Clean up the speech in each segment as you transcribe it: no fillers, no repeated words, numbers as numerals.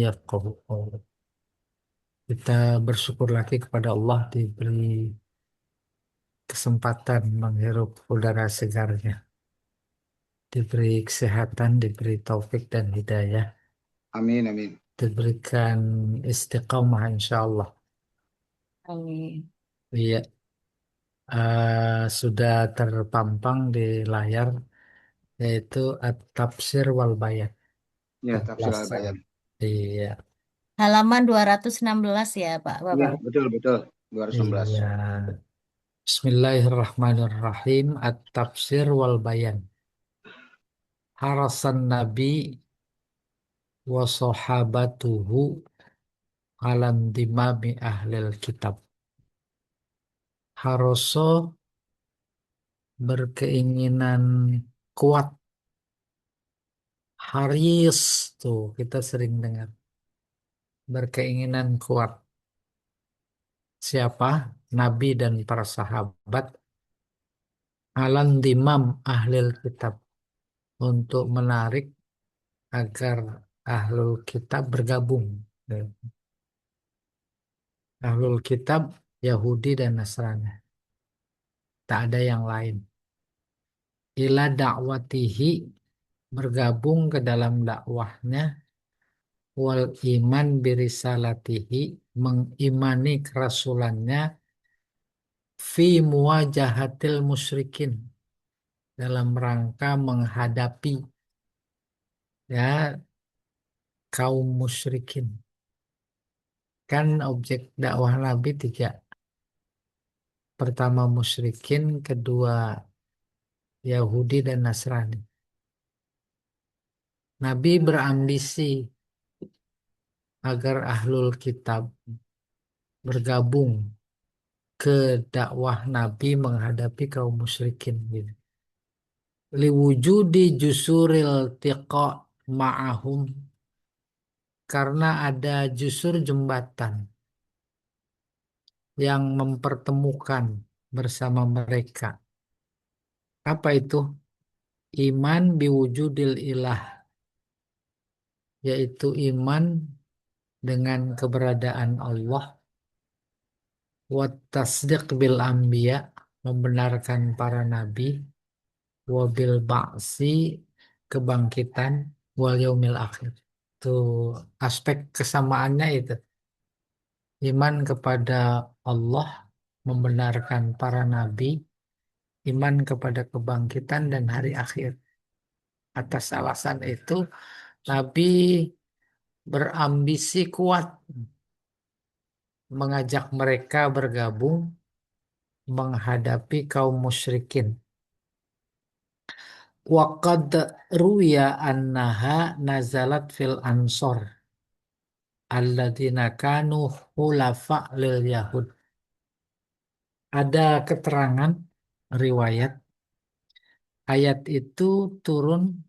yafqahu qawlah. Kita bersyukur lagi kepada Allah diberi kesempatan menghirup udara segarnya, diberi kesehatan, diberi taufik dan hidayah, Amin, amin. diberikan istiqamah insya Allah. Amin. Iya, sudah terpampang di layar yaitu At-Tafsir wal Bayan, Ya, tafsir penjelasan. al-bayan. Iya, Halaman 216 ya, Pak, Iya, Bapak. betul, betul. 216. iya. Bismillahirrahmanirrahim. At-Tafsir wal Bayan. Harasan Nabi wa sahabatuhu alam dimami ahlil kitab. Haroso berkeinginan kuat. Haris tuh kita sering dengar. Berkeinginan kuat. Siapa? Nabi dan para sahabat alam dimam ahlil kitab. Untuk menarik agar ahlul kitab bergabung. Ahlul kitab Yahudi dan Nasrani. Tak ada yang lain. Ila dakwatihi bergabung ke dalam dakwahnya wal iman birisalatihi mengimani kerasulannya fi muwajahatil musyrikin dalam rangka menghadapi ya kaum musyrikin. Kan objek dakwah Nabi tiga. Pertama musyrikin, kedua Yahudi dan Nasrani. Nabi berambisi agar ahlul kitab bergabung ke dakwah Nabi menghadapi kaum musyrikin gitu. Liwujudi jusuril tiqa ma'ahum karena ada jusur jembatan yang mempertemukan bersama mereka. Apa itu? Iman biwujudil ilah, yaitu iman dengan keberadaan Allah, wa tasdiq bil anbiya, membenarkan para nabi, wabil ba'si, kebangkitan, wal yaumil akhir. Itu aspek kesamaannya itu. Iman kepada Allah, membenarkan para nabi, iman kepada kebangkitan dan hari akhir. Atas alasan itu, Nabi berambisi kuat mengajak mereka bergabung menghadapi kaum musyrikin. Waqad ruya annaha nazalat fil ansor alladzina kanu hulafa lil yahud. Ada keterangan riwayat ayat itu turun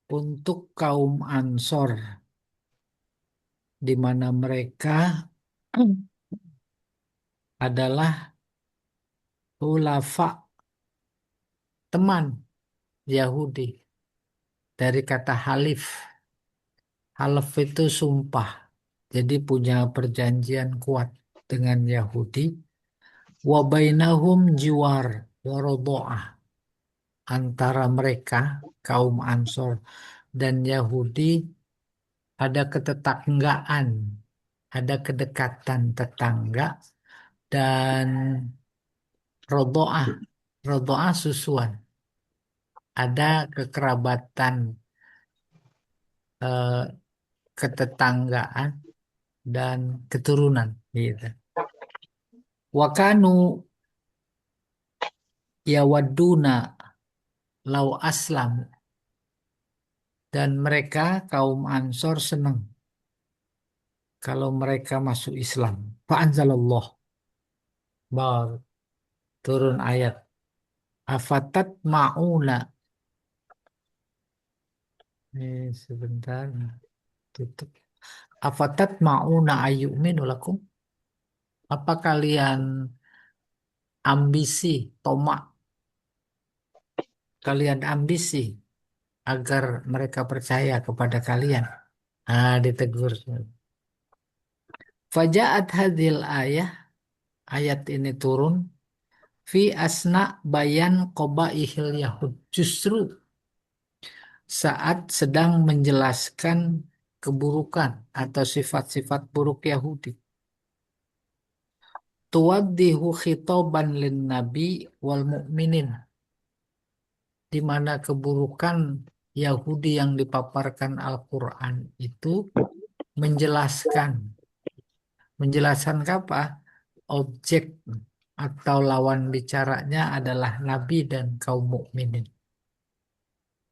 untuk kaum Ansor di mana mereka adalah hulafa, teman Yahudi, dari kata halif. Halaf itu sumpah. Jadi punya perjanjian kuat dengan Yahudi. Wa bainahum jiwar warodoah. Antara mereka, kaum Ansor dan Yahudi, ada ketetanggaan, ada kedekatan tetangga, dan rodoah. Rodoah susuan. Ada kekerabatan, eh, ketetanggaan, dan keturunan. Gitu. Wakanu yawaduna lau aslam, dan mereka kaum Ansor senang kalau mereka masuk Islam. Fa'anzalallah, baru turun ayat afatat ma'una. Ini sebentar tutup. Afatat ma'una ayyuminu lakum. Apa kalian ambisi, tomak, kalian ambisi agar mereka percaya kepada kalian. Ah, ditegur. Fajaat hadil ayah, ayat ini turun fi asna bayan qabaihil Yahud. Justru saat sedang menjelaskan keburukan atau sifat-sifat buruk Yahudi. Tuwaddihu khitaban lin nabi wal mu'minin, di mana keburukan Yahudi yang dipaparkan Al-Quran itu menjelaskan. Menjelaskan apa? Objek atau lawan bicaranya adalah Nabi dan kaum mukminin.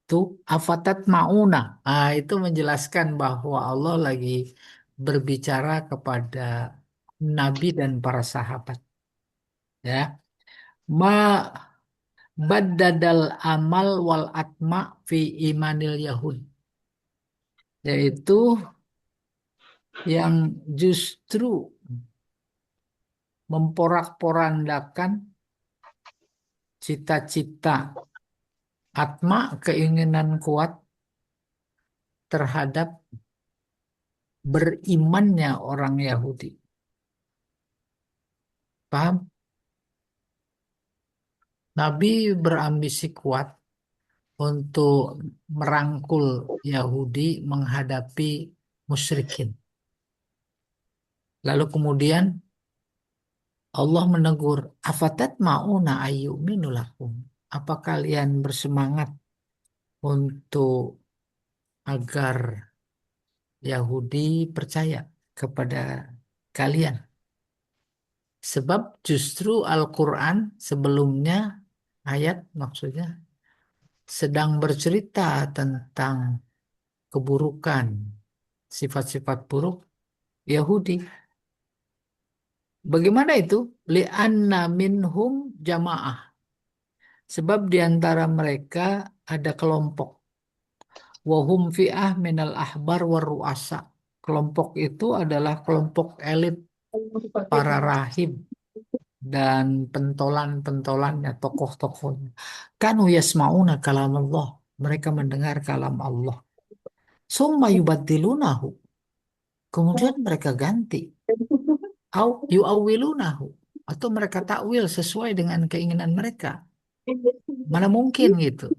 Itu afatat mauna. Ah, itu menjelaskan bahwa Allah lagi berbicara kepada Nabi dan para sahabat. Ya, ma baddadal amal wal atma fi imanil Yahud, yaitu yang justru memporak-porandakan cita-cita atma, keinginan kuat terhadap berimannya orang Yahudi. Paham? Nabi berambisi kuat untuk merangkul Yahudi menghadapi musyrikin. Lalu kemudian Allah menegur, afatat ma'una ayyuminu lakum. Apa kalian bersemangat untuk agar Yahudi percaya kepada kalian? Sebab justru Al-Quran sebelumnya, ayat maksudnya, sedang bercerita tentang keburukan, sifat-sifat buruk Yahudi. Bagaimana itu? Li'anna minhum jamaah. Sebab di antara mereka ada kelompok. Wahum fi'ah minal ahbar war ru'asa. Kelompok itu adalah kelompok elit para rahib dan pentolan-pentolannya, tokoh-tokohnya. Kanu yasma'una kalam Allah. Mereka mendengar kalam Allah. Summa yubaddilunahu. Kemudian mereka ganti. Au yu'awwilunahu. Atau mereka takwil sesuai dengan keinginan mereka. Mana mungkin gitu.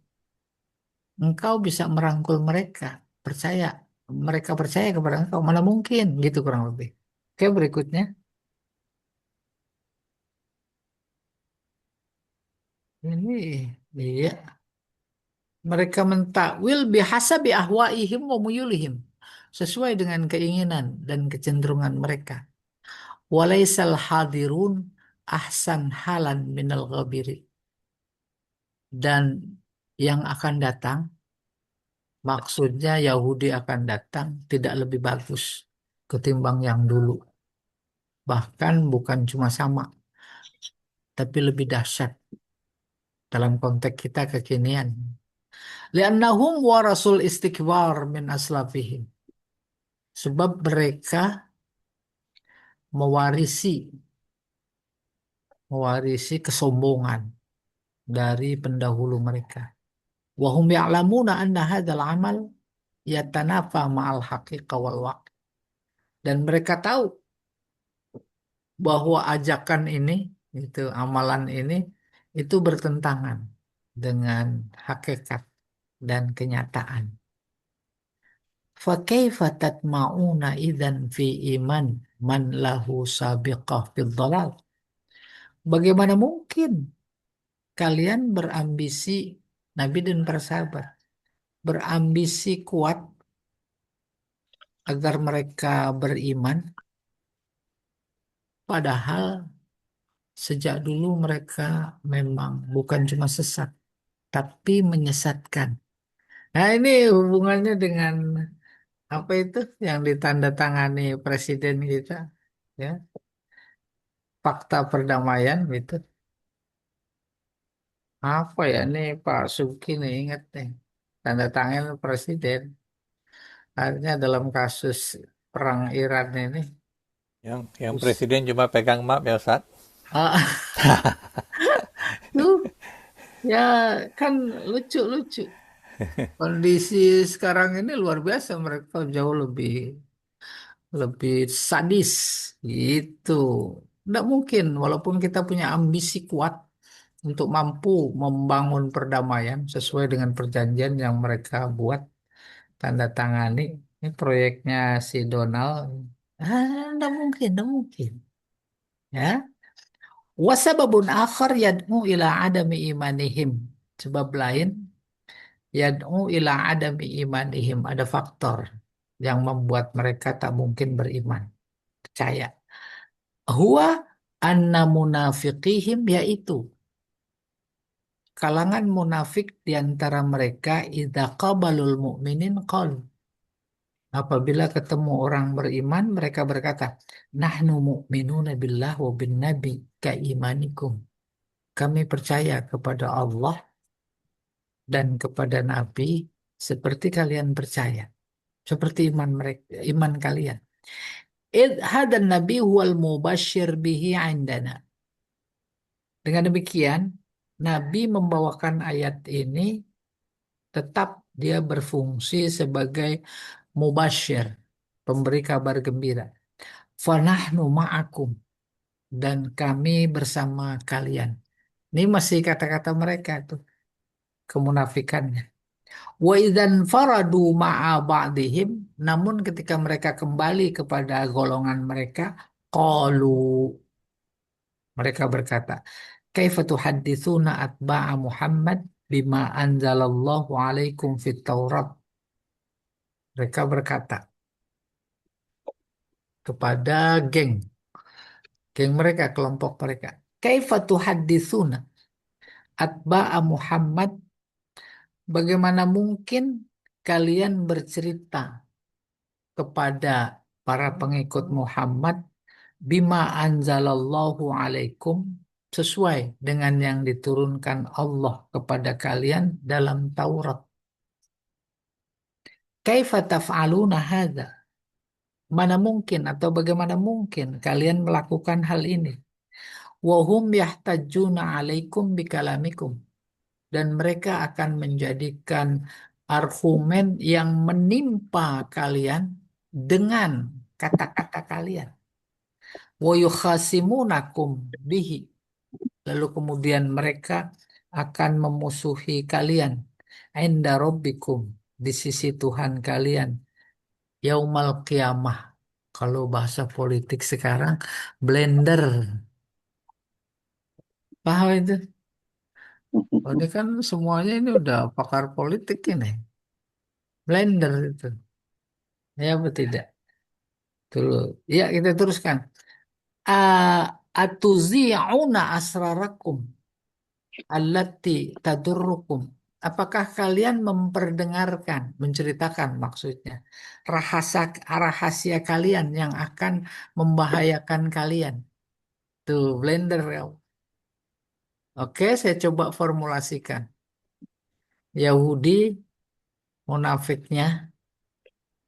Engkau bisa merangkul mereka. Percaya. Mereka percaya kepada engkau. Mana mungkin gitu kurang lebih. Oke, berikutnya. Ini, iya. Mereka mentakwil bihasabi ahwaihim wa muyulihim. Sesuai dengan keinginan dan kecenderungan mereka. Walaisal hadirun ahsan halan minal ghabiri. Dan yang akan datang, maksudnya Yahudi akan datang tidak lebih bagus ketimbang yang dulu. Bahkan bukan cuma sama, tapi lebih dahsyat dalam konteks kita kekinian. Li'annahum warasul istikbar min aslafihim. Sebab mereka mewarisi mewarisi kesombongan dari pendahulu mereka. Wahum ya'lamuna anna hadzal amal yatanafa ma'al haqiqah wal waqt. Dan mereka tahu bahwa ajakan ini, itu amalan ini, itu bertentangan dengan hakikat dan kenyataan. Fakaifa tatma'una idzan fi iman man lahu sabiqah fid dhalal. Bagaimana mungkin kalian berambisi, Nabi dan para sahabat berambisi kuat agar mereka beriman, padahal sejak dulu mereka memang bukan cuma sesat, tapi menyesatkan. Nah, ini hubungannya dengan apa itu yang ditandatangani presiden kita, ya, fakta perdamaian gitu. Apa ya ini Pak Suki nih ingat nih, tanda tangan presiden. Akhirnya dalam kasus perang Iran ini, Yang terus, presiden cuma pegang map ya Ustaz. tuh ya kan lucu-lucu. Kondisi sekarang ini luar biasa, mereka jauh lebih lebih sadis gitu. Tidak mungkin, walaupun kita punya ambisi kuat untuk mampu membangun perdamaian sesuai dengan perjanjian yang mereka buat, tanda tangani. Ini proyeknya si Donald. Tidak mungkin, tidak mungkin. Ya. Wasababun akhar yad'u ila adami imanihim. Sebab lain, yad'u ila adami imanihim. Ada faktor yang membuat mereka tak mungkin beriman, percaya. Huwa anna munafiqihim, yaitu kalangan munafik di antara mereka idza qabalul mu'minin qalu. Apabila ketemu orang beriman, mereka berkata, nahnu mu'minuna billah wa bin nabi ka imanikum. Kami percaya kepada Allah dan kepada Nabi seperti kalian percaya, seperti iman mereka, iman kalian. Id hadan nabi huwal mubashir bihi indana. Dengan demikian, Nabi membawakan ayat ini tetap dia berfungsi sebagai mubasyir, pemberi kabar gembira. Fanahnu ma'akum, dan kami bersama kalian. Ini masih kata-kata mereka tuh, kemunafikannya. Wa idzan faradu ma'a ba'dihim, namun ketika mereka kembali kepada golongan mereka, qalu, mereka berkata, kaifa tuhadditsuna atba'a Muhammad bima anzalallahu alaikum fit Taurat. Mereka berkata kepada geng mereka, kelompok mereka, kaifa tuhadditsuna atba'a Muhammad, bagaimana mungkin kalian bercerita kepada para pengikut Muhammad bima anzalallahu alaikum, sesuai dengan yang diturunkan Allah kepada kalian dalam Taurat. Kaifa taf'aluna hadza? Mana mungkin atau bagaimana mungkin kalian melakukan hal ini? Wa hum yahtajuna alaikum bikalamikum, dan mereka akan menjadikan argumen yang menimpa kalian dengan kata-kata kalian. Wa yukhasimunakum bihi, lalu kemudian mereka akan memusuhi kalian inda rabbikum, di sisi Tuhan kalian, yaumal qiyamah. Kalau bahasa politik sekarang, blender. Paham itu? Oh, ini kan semuanya ini udah pakar politik ini. Blender itu. Ya, apa tidak? Dulu. Ya, kita teruskan. Atuzi'una asrarakum allati tadurrukum. Apakah kalian memperdengarkan, menceritakan maksudnya, rahasia rahasia kalian yang akan membahayakan kalian? Tuh, blender. Oke, saya coba formulasikan. Yahudi munafiknya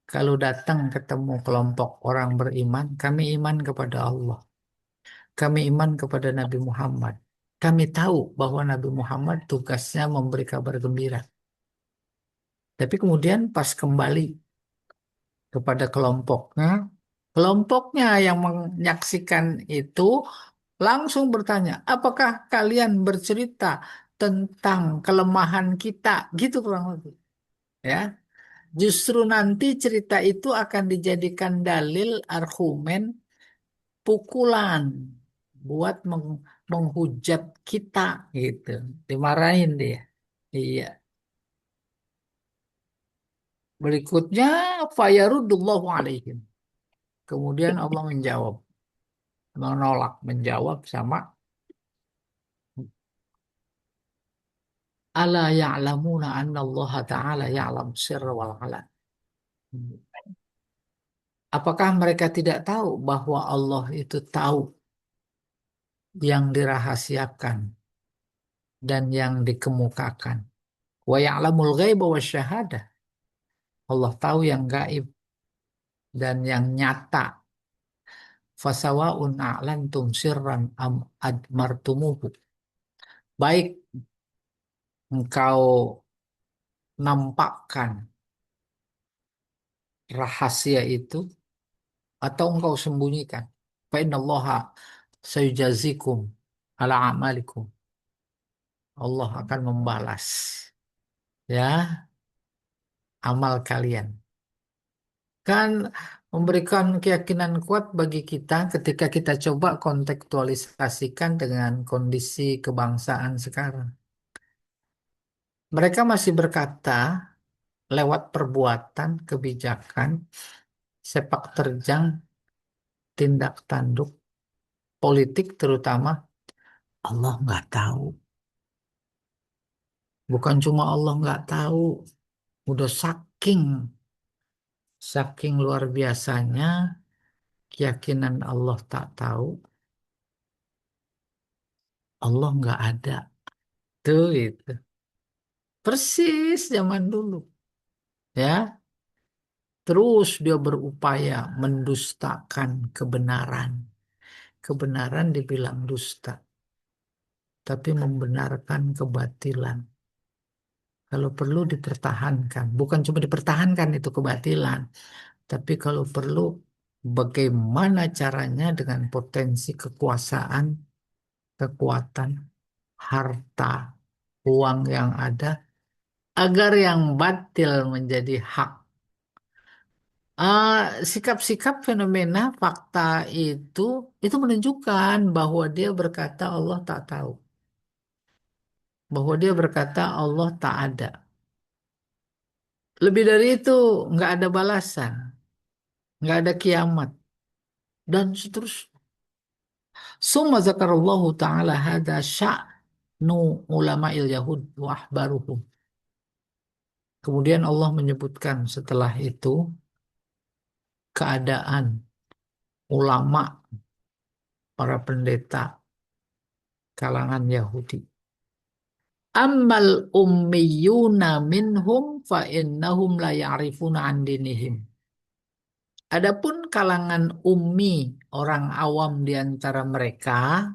kalau datang ketemu kelompok orang beriman, kami iman kepada Allah. Kami iman kepada Nabi Muhammad. Kami tahu bahwa Nabi Muhammad tugasnya memberi kabar gembira. Tapi kemudian pas kembali kepada kelompoknya, kelompoknya yang menyaksikan itu langsung bertanya, apakah kalian bercerita tentang kelemahan kita? Gitu kurang lebih. Ya, justru nanti cerita itu akan dijadikan dalil, argumen, pukulan buat menghujat kita gitu. Dimarahin dia. Iya. Berikutnya fayarudullahu alaihim. Kemudian Allah menjawab, menolak, menjawab sama ala ya'lamuna anna Allah ta'ala ya'lam sirra wal alan. Apakah mereka tidak tahu bahwa Allah itu tahu yang dirahasiakan dan yang dikemukakan? Wa ya'lamul ghaiba wasyahadah. Allah tahu yang gaib dan yang nyata. Fasawa'un a'lantum sirran am admartumuhu. Baik engkau nampakkan rahasia itu atau engkau sembunyikan. Fa innallaha sayujazikum ala amalikum. Allah akan membalas ya amal kalian. Kan memberikan keyakinan kuat bagi kita ketika kita coba kontekstualisasikan dengan kondisi kebangsaan sekarang. Mereka masih berkata lewat perbuatan, kebijakan, sepak terjang, tindak tanduk, politik terutama, Allah nggak tahu. Bukan cuma Allah nggak tahu, udah saking luar biasanya keyakinan Allah tak tahu, Allah nggak ada. Tuh itu. Persis zaman dulu. Ya, terus dia berupaya mendustakan kebenaran. Kebenaran dibilang dusta, tapi membenarkan kebatilan. Kalau perlu dipertahankan, bukan cuma dipertahankan itu kebatilan, tapi kalau perlu bagaimana caranya dengan potensi kekuasaan, kekuatan, harta, uang yang ada, agar yang batil menjadi hak. Sikap-sikap fenomena fakta itu itu menunjukkan bahwa dia berkata Allah tak tahu, bahwa dia berkata Allah tak ada. Lebih dari itu nggak ada balasan, nggak ada kiamat dan seterusnya. Summa zakarallahu ta'ala hada sya'nu ulama'il yahud wa ahbaruhum. Kemudian Allah menyebutkan setelah itu keadaan ulama, para pendeta kalangan Yahudi. Ammal ummiyuna minhum fa innahum la ya'rifuna an dinihim. Adapun kalangan ummi, orang awam di antara mereka,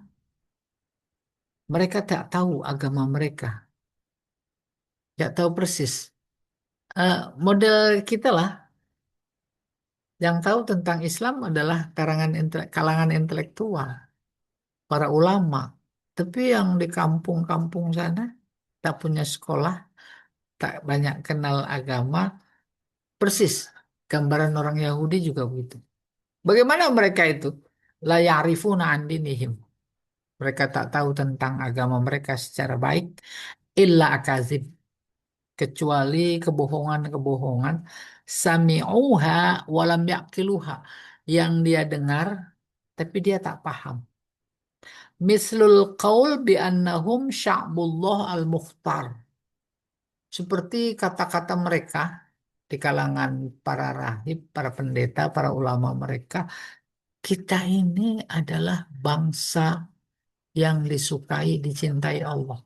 mereka tak tahu agama mereka. Tak tahu persis. Model kita lah, yang tahu tentang Islam adalah kalangan intelektual, para ulama. Tapi yang di kampung-kampung sana, tak punya sekolah, tak banyak kenal agama, persis. Gambaran orang Yahudi juga begitu. Bagaimana mereka itu? La ya'rifuna an dinihim. Mereka tak tahu tentang agama mereka secara baik. Illa akazib. Kecuali kebohongan-kebohongan. Sami'uha walam yaqiluha. Yang dia dengar, tapi dia tak paham. Mislul qaul bi annahum sya'bullah al-mukhtar. Seperti kata-kata mereka di kalangan para rahib, para pendeta, para ulama mereka, kita ini adalah bangsa yang disukai, dicintai Allah.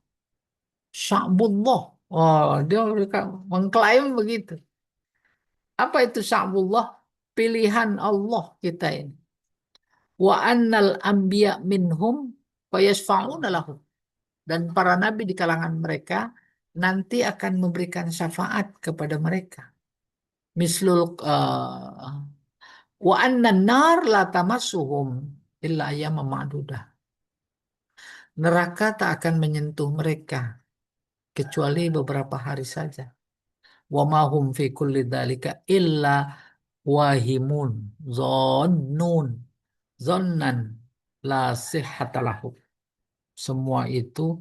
Sya'bullah. Oh, dia mereka mengklaim begitu. Apa itu sya'bullah? Pilihan Allah kita ini. Wa annal anbiya minhum fayasfa'una lahum. Dan para nabi di kalangan mereka nanti akan memberikan syafaat kepada mereka. Mislul wa anna nar la tamassuhum illa ayyama ma'dudah. Neraka tak akan menyentuh mereka kecuali beberapa hari saja. Wa ma hum fi kulli dzalika illa wahimun zonnun zonnan la sihhata lahu. Semua itu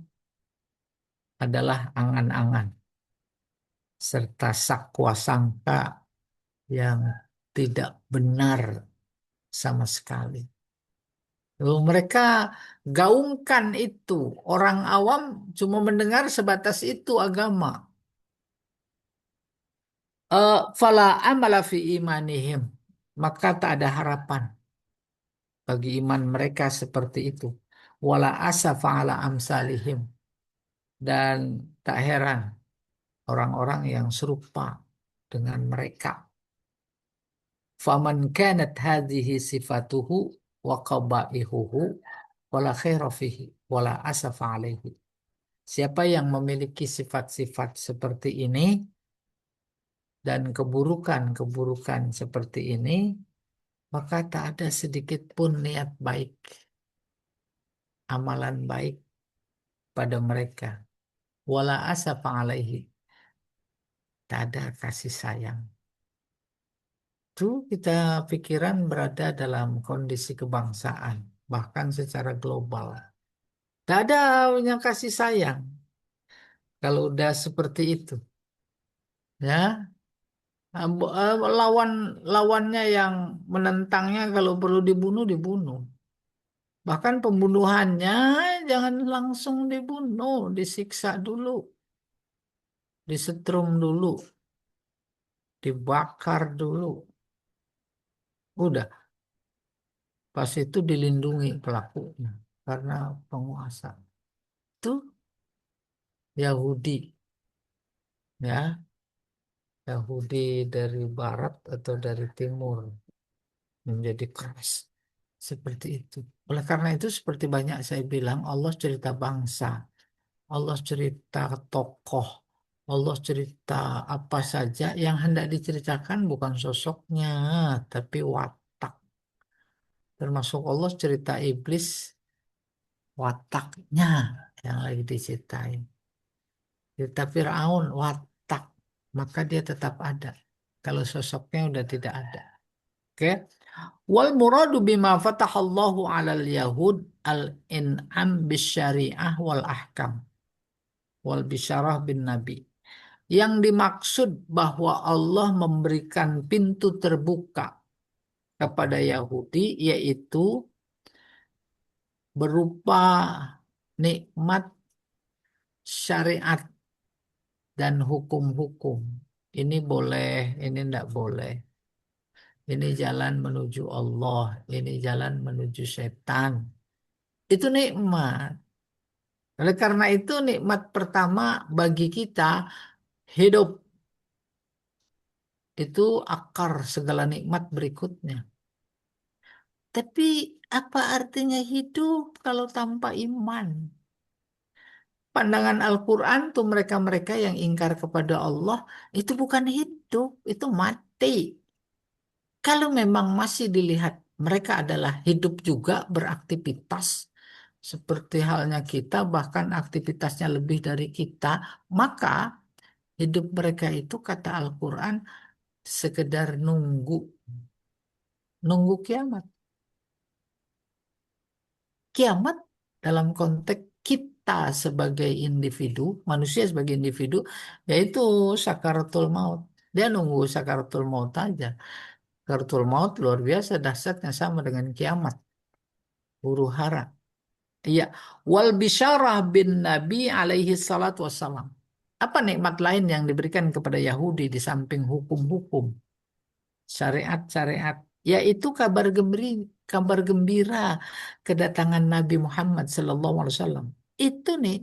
adalah angan-angan serta sakwa sangka yang tidak benar sama sekali. Lalu mereka gaungkan itu. Orang awam cuma mendengar sebatas itu agama. Fala amala fi imanihim. Maka tak ada harapan bagi iman mereka seperti itu. Wala asafa ala amsalihim. Dan tak heran orang-orang yang serupa dengan mereka. Faman kanat hadhihi sifatuhu wa qabaihuhu wala khaira fihi wala asafa alaihi. Siapa yang memiliki sifat-sifat seperti ini, dan keburukan-keburukan seperti ini, maka tak ada sedikit pun niat baik, amalan baik pada mereka. Wala asafa alaihi, tak ada kasih sayang. Itu kita pikiran berada dalam kondisi kebangsaan, bahkan secara global. Tak ada yang kasih sayang kalau udah seperti itu. Ya, lawan lawannya yang menentangnya kalau perlu dibunuh dibunuh. Bahkan pembunuhannya jangan langsung dibunuh, disiksa dulu, disetrum dulu, dibakar dulu. Udah, pas itu dilindungi pelakunya karena penguasa. Itu Yahudi, ya, Yahudi dari barat atau dari timur menjadi keras seperti itu. Oleh karena itu, seperti banyak saya bilang, Allah cerita bangsa, Allah cerita tokoh, Allah cerita apa saja yang hendak diceritakan bukan sosoknya, tapi watak. Termasuk Allah cerita iblis, wataknya yang lagi diceritain. Cerita Fir'aun, watak, maka dia tetap ada. Kalau sosoknya udah tidak ada. Oke. Wal muradu bima fatahallahu alal yahud al-in'am bisyari'ah wal ahkam wal bisyarah bin nabi. Yang dimaksud bahwa Allah memberikan pintu terbuka kepada Yahudi yaitu berupa nikmat syariat dan hukum-hukum. Ini boleh, ini tidak boleh. Ini jalan menuju Allah, ini jalan menuju setan. Itu nikmat. Oleh karena itu nikmat pertama bagi kita hidup. Itu akar segala nikmat berikutnya. Tapi apa artinya hidup kalau tanpa iman? Pandangan Al-Quran tuh mereka-mereka yang ingkar kepada Allah itu bukan hidup, itu mati. Kalau memang masih dilihat mereka adalah hidup juga beraktivitas seperti halnya kita, bahkan aktivitasnya lebih dari kita, maka hidup mereka itu kata Al-Quran sekedar nunggu kiamat. Kiamat dalam konteks kita sebagai individu, manusia sebagai individu, yaitu sakaratul maut. Dia nunggu sakaratul maut aja. Sakaratul maut luar biasa dahsyatnya sama dengan kiamat. Huru hara. Iya. Wal bisyarah bin Nabi alaihi salatu wassalam. Apa nikmat lain yang diberikan kepada Yahudi di samping hukum-hukum, syariat-syariat, yaitu kabar gembira kedatangan Nabi Muhammad SAW. Itu nih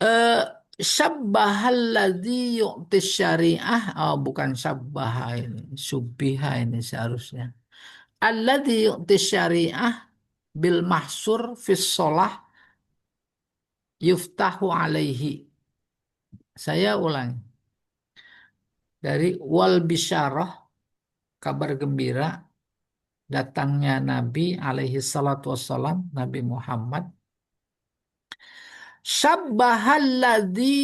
eh syabbahalladzi yu'ti syariah, oh bukan syabbaha ini, syubbiha ini seharusnya. Alladzi yu'ti syariah bil mahsur fis sholah yuftahu alaihi. Saya ulang dari wal bisyarah, kabar gembira datangnya Nabi alaihi salatu wassalam, Nabi Muhammad. Syabbahalladzi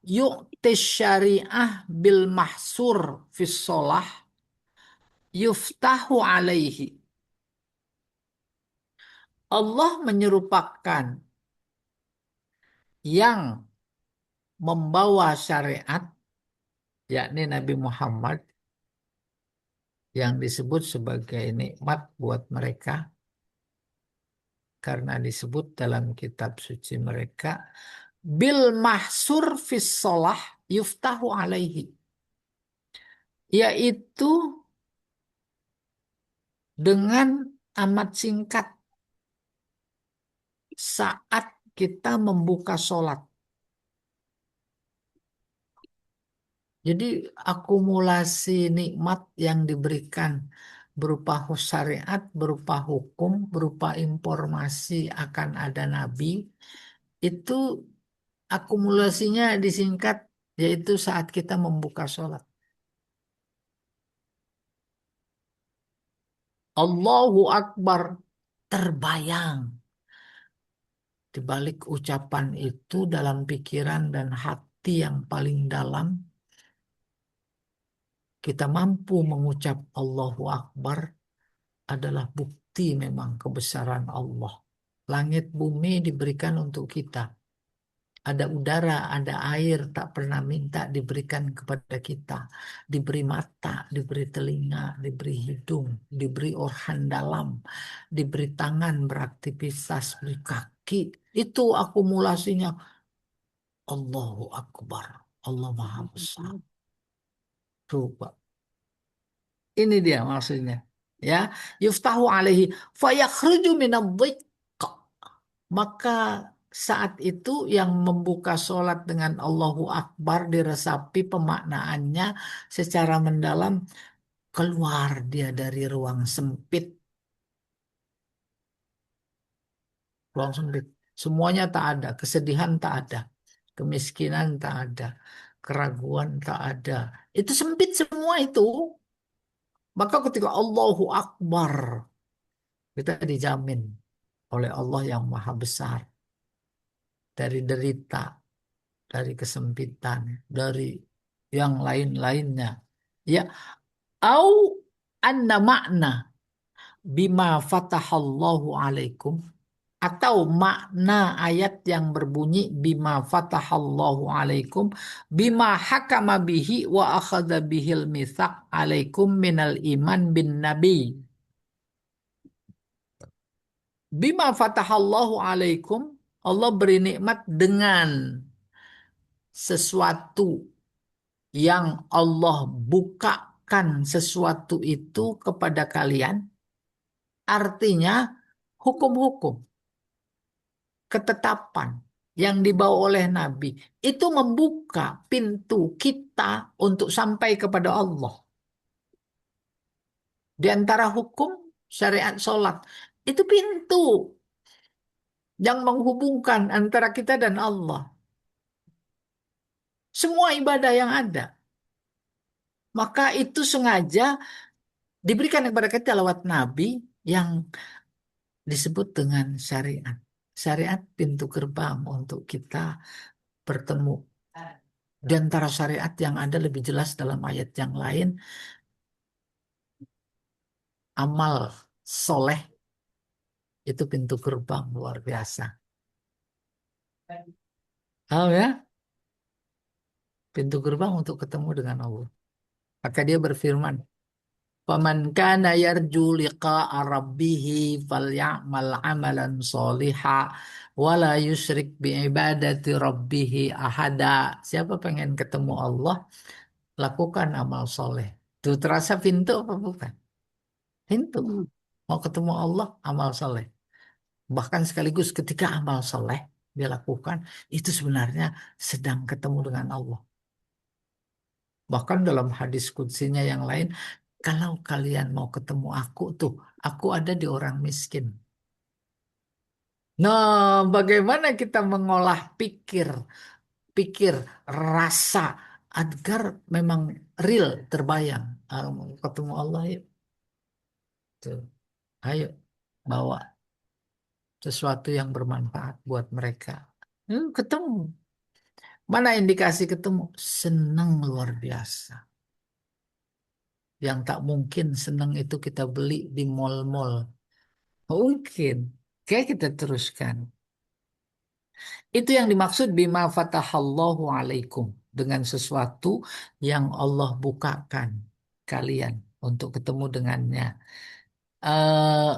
yu'ti syariah bil mahsur fis sholah yuftahu alaihi. Allah menyerupakan yang membawa syariat, yakni Nabi Muhammad, yang disebut sebagai nikmat buat mereka karena disebut dalam kitab suci mereka bil mahsur fis sholah yuftahu alaihi, yaitu dengan amat singkat saat kita membuka sholat. Jadi akumulasi nikmat yang diberikan berupa syariat, berupa hukum, berupa informasi akan ada Nabi, itu akumulasinya disingkat yaitu saat kita membuka sholat. Allahu Akbar, terbayang di balik ucapan itu dalam pikiran dan hati yang paling dalam, kita mampu mengucap Allahu Akbar adalah bukti memang kebesaran Allah. Langit bumi diberikan untuk kita. Ada udara, ada air, tak pernah minta diberikan kepada kita. Diberi mata, diberi telinga, diberi hidung, diberi organ dalam, diberi tangan beraktivitas, diberi kaki. Itu akumulasinya. Allahu Akbar. Allah Maha Besar. Coba. Ini dia maksudnya. Ya, yuftahu alaihi fayakhruju minadh-dhiq. Maka saat itu yang membuka sholat dengan Allahu Akbar diresapi pemaknaannya secara mendalam, keluar dia dari ruang sempit. Ruang sempit. Semuanya tak ada, kesedihan tak ada, kemiskinan tak ada, keraguan tak ada. Itu sempit semua itu. Maka ketika Allahu Akbar, kita dijamin oleh Allah yang Maha Besar dari derita, dari kesempitan, dari yang lain-lainnya. Ya, au anna makna bima fatahallahu alaikum, atau makna ayat yang berbunyi bima fatahallahu alaikum bima hakama bihi wa akhadha bihil mitsaq alaikum minal iman bin nabi. Bima fatahallahu alaikum, Allah beri nikmat dengan sesuatu yang Allah bukakan sesuatu itu kepada kalian, artinya hukum-hukum, ketetapan yang dibawa oleh Nabi itu membuka pintu kita untuk sampai kepada Allah. Di antara hukum syariat sholat itu pintu yang menghubungkan antara kita dan Allah. Semua ibadah yang ada, maka itu sengaja diberikan kepada kita lewat Nabi yang disebut dengan syariat. Syariat pintu gerbang untuk kita bertemu. Di antara syariat yang ada lebih jelas dalam ayat yang lain, amal soleh itu pintu gerbang luar biasa. Tahu ya? Pintu gerbang untuk ketemu dengan Allah. Maka dia berfirman, "Faman kana yarju liqa'a rabbih falyamal 'amalan sholiha wa la yusyrik bi ibadati rabbih ahada." Siapa pengen ketemu Allah, lakukan amal soleh. Itu terasa pintu apa bukan? Pintu. Mau ketemu Allah, amal soleh. Bahkan sekaligus ketika amal soleh dia lakukan, itu sebenarnya sedang ketemu dengan Allah. Bahkan dalam hadis kutsinya yang lain, kalau kalian mau ketemu aku tuh, aku ada di orang miskin. Nah, bagaimana kita mengolah pikir, rasa agar memang real terbayang. Mau ketemu Allah yuk. Tuh. Ayo bawa sesuatu yang bermanfaat buat mereka. Ketemu. Mana indikasi ketemu? Senang luar biasa. Yang tak mungkin senang itu kita beli di mall-mall. Mungkin. Oke, kita teruskan. Itu yang dimaksud bima fatahallahu alaikum. Dengan sesuatu yang Allah bukakan kalian untuk ketemu dengannya.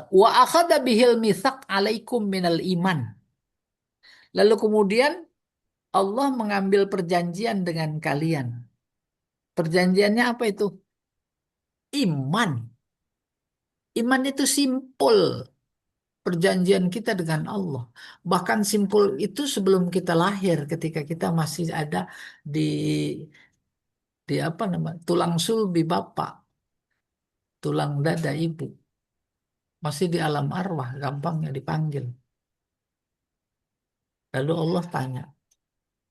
Wa akhadha bihil mitsaq alaikum minal iman. Lalu kemudian Allah mengambil perjanjian dengan kalian. Perjanjiannya apa itu? Iman. Iman itu simpul perjanjian kita dengan Allah. Bahkan simpul itu sebelum kita lahir, ketika kita masih ada di apa nama tulang sulbi bapak, tulang dada ibu, masih di alam arwah, gampangnya dipanggil. Lalu Allah tanya,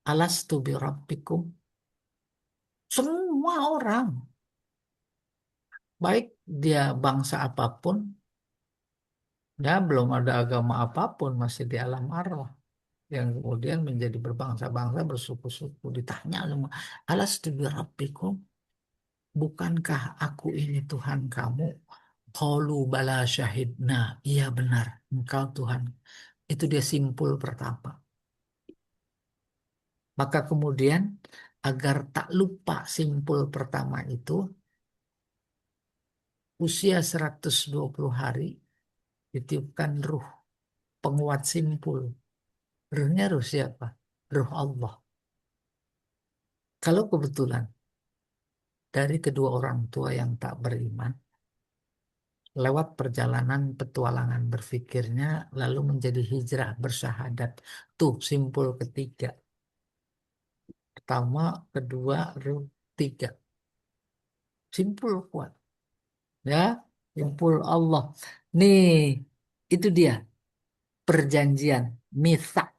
alastu bi rabbikum? Semua orang, baik dia bangsa apapun, ya belum ada agama apapun, masih di alam arwah. Yang kemudian menjadi berbangsa-bangsa, bersuku-suku. Ditanya semua, alastu birabbikum, bukankah aku ini Tuhan kamu? Qalu bala syahidna, iya benar, engkau Tuhan. Itu dia simpul pertama. Maka kemudian agar tak lupa simpul pertama itu, usia 120 hari ditiupkan ruh penguat simpul. Ruhnya ruh siapa? Ruh Allah. Kalau kebetulan dari kedua orang tua yang tak beriman, lewat perjalanan petualangan berfikirnya, lalu menjadi hijrah bersyahadat. Tuh simpul ketiga. Pertama, kedua, ruh, tiga. Simpul kuat. Ya, simpul Allah. Nih, itu dia perjanjian, mitsak.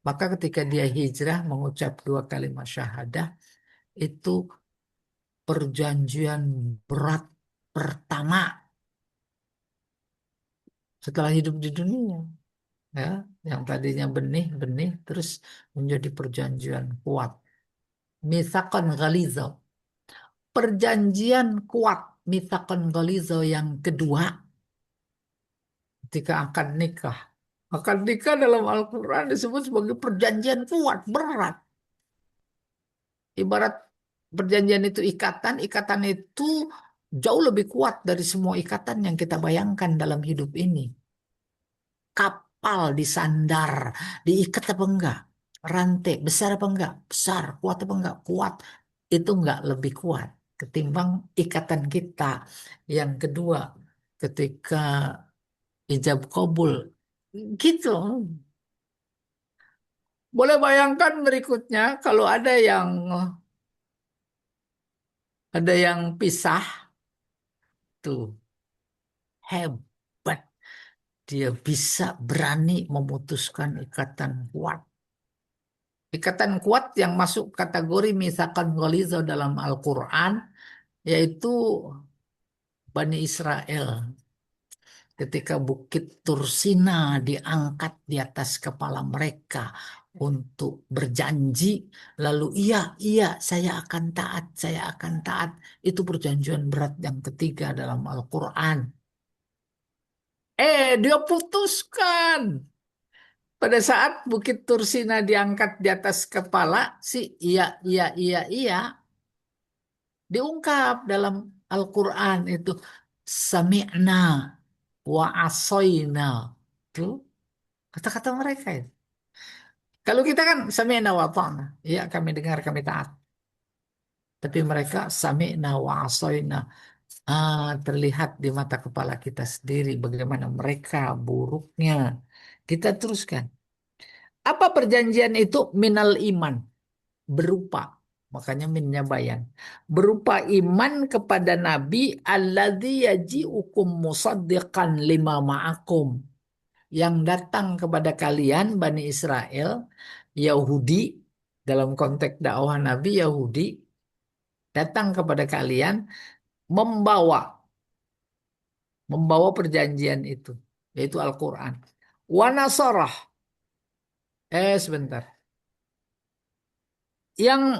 Maka ketika dia hijrah mengucap dua kalimat syahadah, itu perjanjian berat pertama setelah hidup di dunia. Ya, yang tadinya benih-benih terus menjadi perjanjian kuat. Mitsaqan ghaliza. Perjanjian kuat mitsaqan ghaliza yang kedua ketika akad nikah. Akad nikah dalam Al-Quran disebut sebagai perjanjian kuat, berat. Ibarat perjanjian itu ikatan, ikatan itu jauh lebih kuat dari semua ikatan yang kita bayangkan dalam hidup ini. Kapal disandar, diikat apa enggak? Rantai besar apa enggak? Besar, kuat apa enggak? Kuat. Itu enggak lebih kuat ketimbang ikatan kita. Yang kedua, ketika ijab kabul, gitu. Boleh bayangkan berikutnya kalau ada yang pisah tuh hebat. Dia bisa berani memutuskan ikatan kuat. Ikatan kuat yang masuk kategori misalkan ghaliza dalam Al-Quran, yaitu Bani Israel. Ketika Bukit Tursina diangkat di atas kepala mereka untuk berjanji, lalu iya, iya, saya akan taat, saya akan taat. Itu perjanjian berat yang ketiga dalam Al-Quran. Dia putuskan. Pada saat Bukit Tursina diangkat di atas kepala, si iya, iya, iya, iya, diungkap dalam Al-Quran itu. Sami'na wa asoyna. Itu kata-kata mereka itu. Kalau kita kan sami'na wa ta'na. Iya, kami dengar, kami taat. Tapi mereka sami'na wa asoyna. Terlihat di mata kepala kita sendiri bagaimana mereka buruknya. Kita teruskan. Apa perjanjian itu? Minal iman. Berupa, makanya minnya bayan, berupa iman kepada Nabi alladzi yaji'ukum musaddiqan lima ma'akum, yang datang kepada kalian Bani Israel Yahudi, dalam konteks dakwah Nabi Yahudi datang kepada kalian membawa membawa perjanjian itu, yaitu Al-Quran. Wa nasarah, sebentar, yang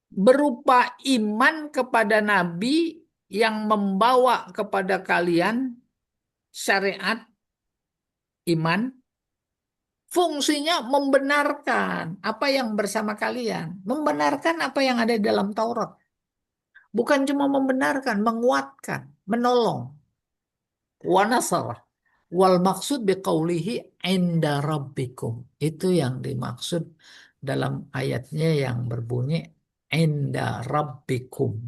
berupa iman kepada Nabi yang membawa kepada kalian syariat iman, fungsinya membenarkan apa yang bersama kalian, membenarkan apa yang ada di dalam Taurat. Bukan cuma membenarkan, menguatkan, menolong. Wa nasarah. Wal maksud biqaulihi inda rabbikum. Itu yang dimaksud dalam ayatnya yang berbunyi inda rabbikum.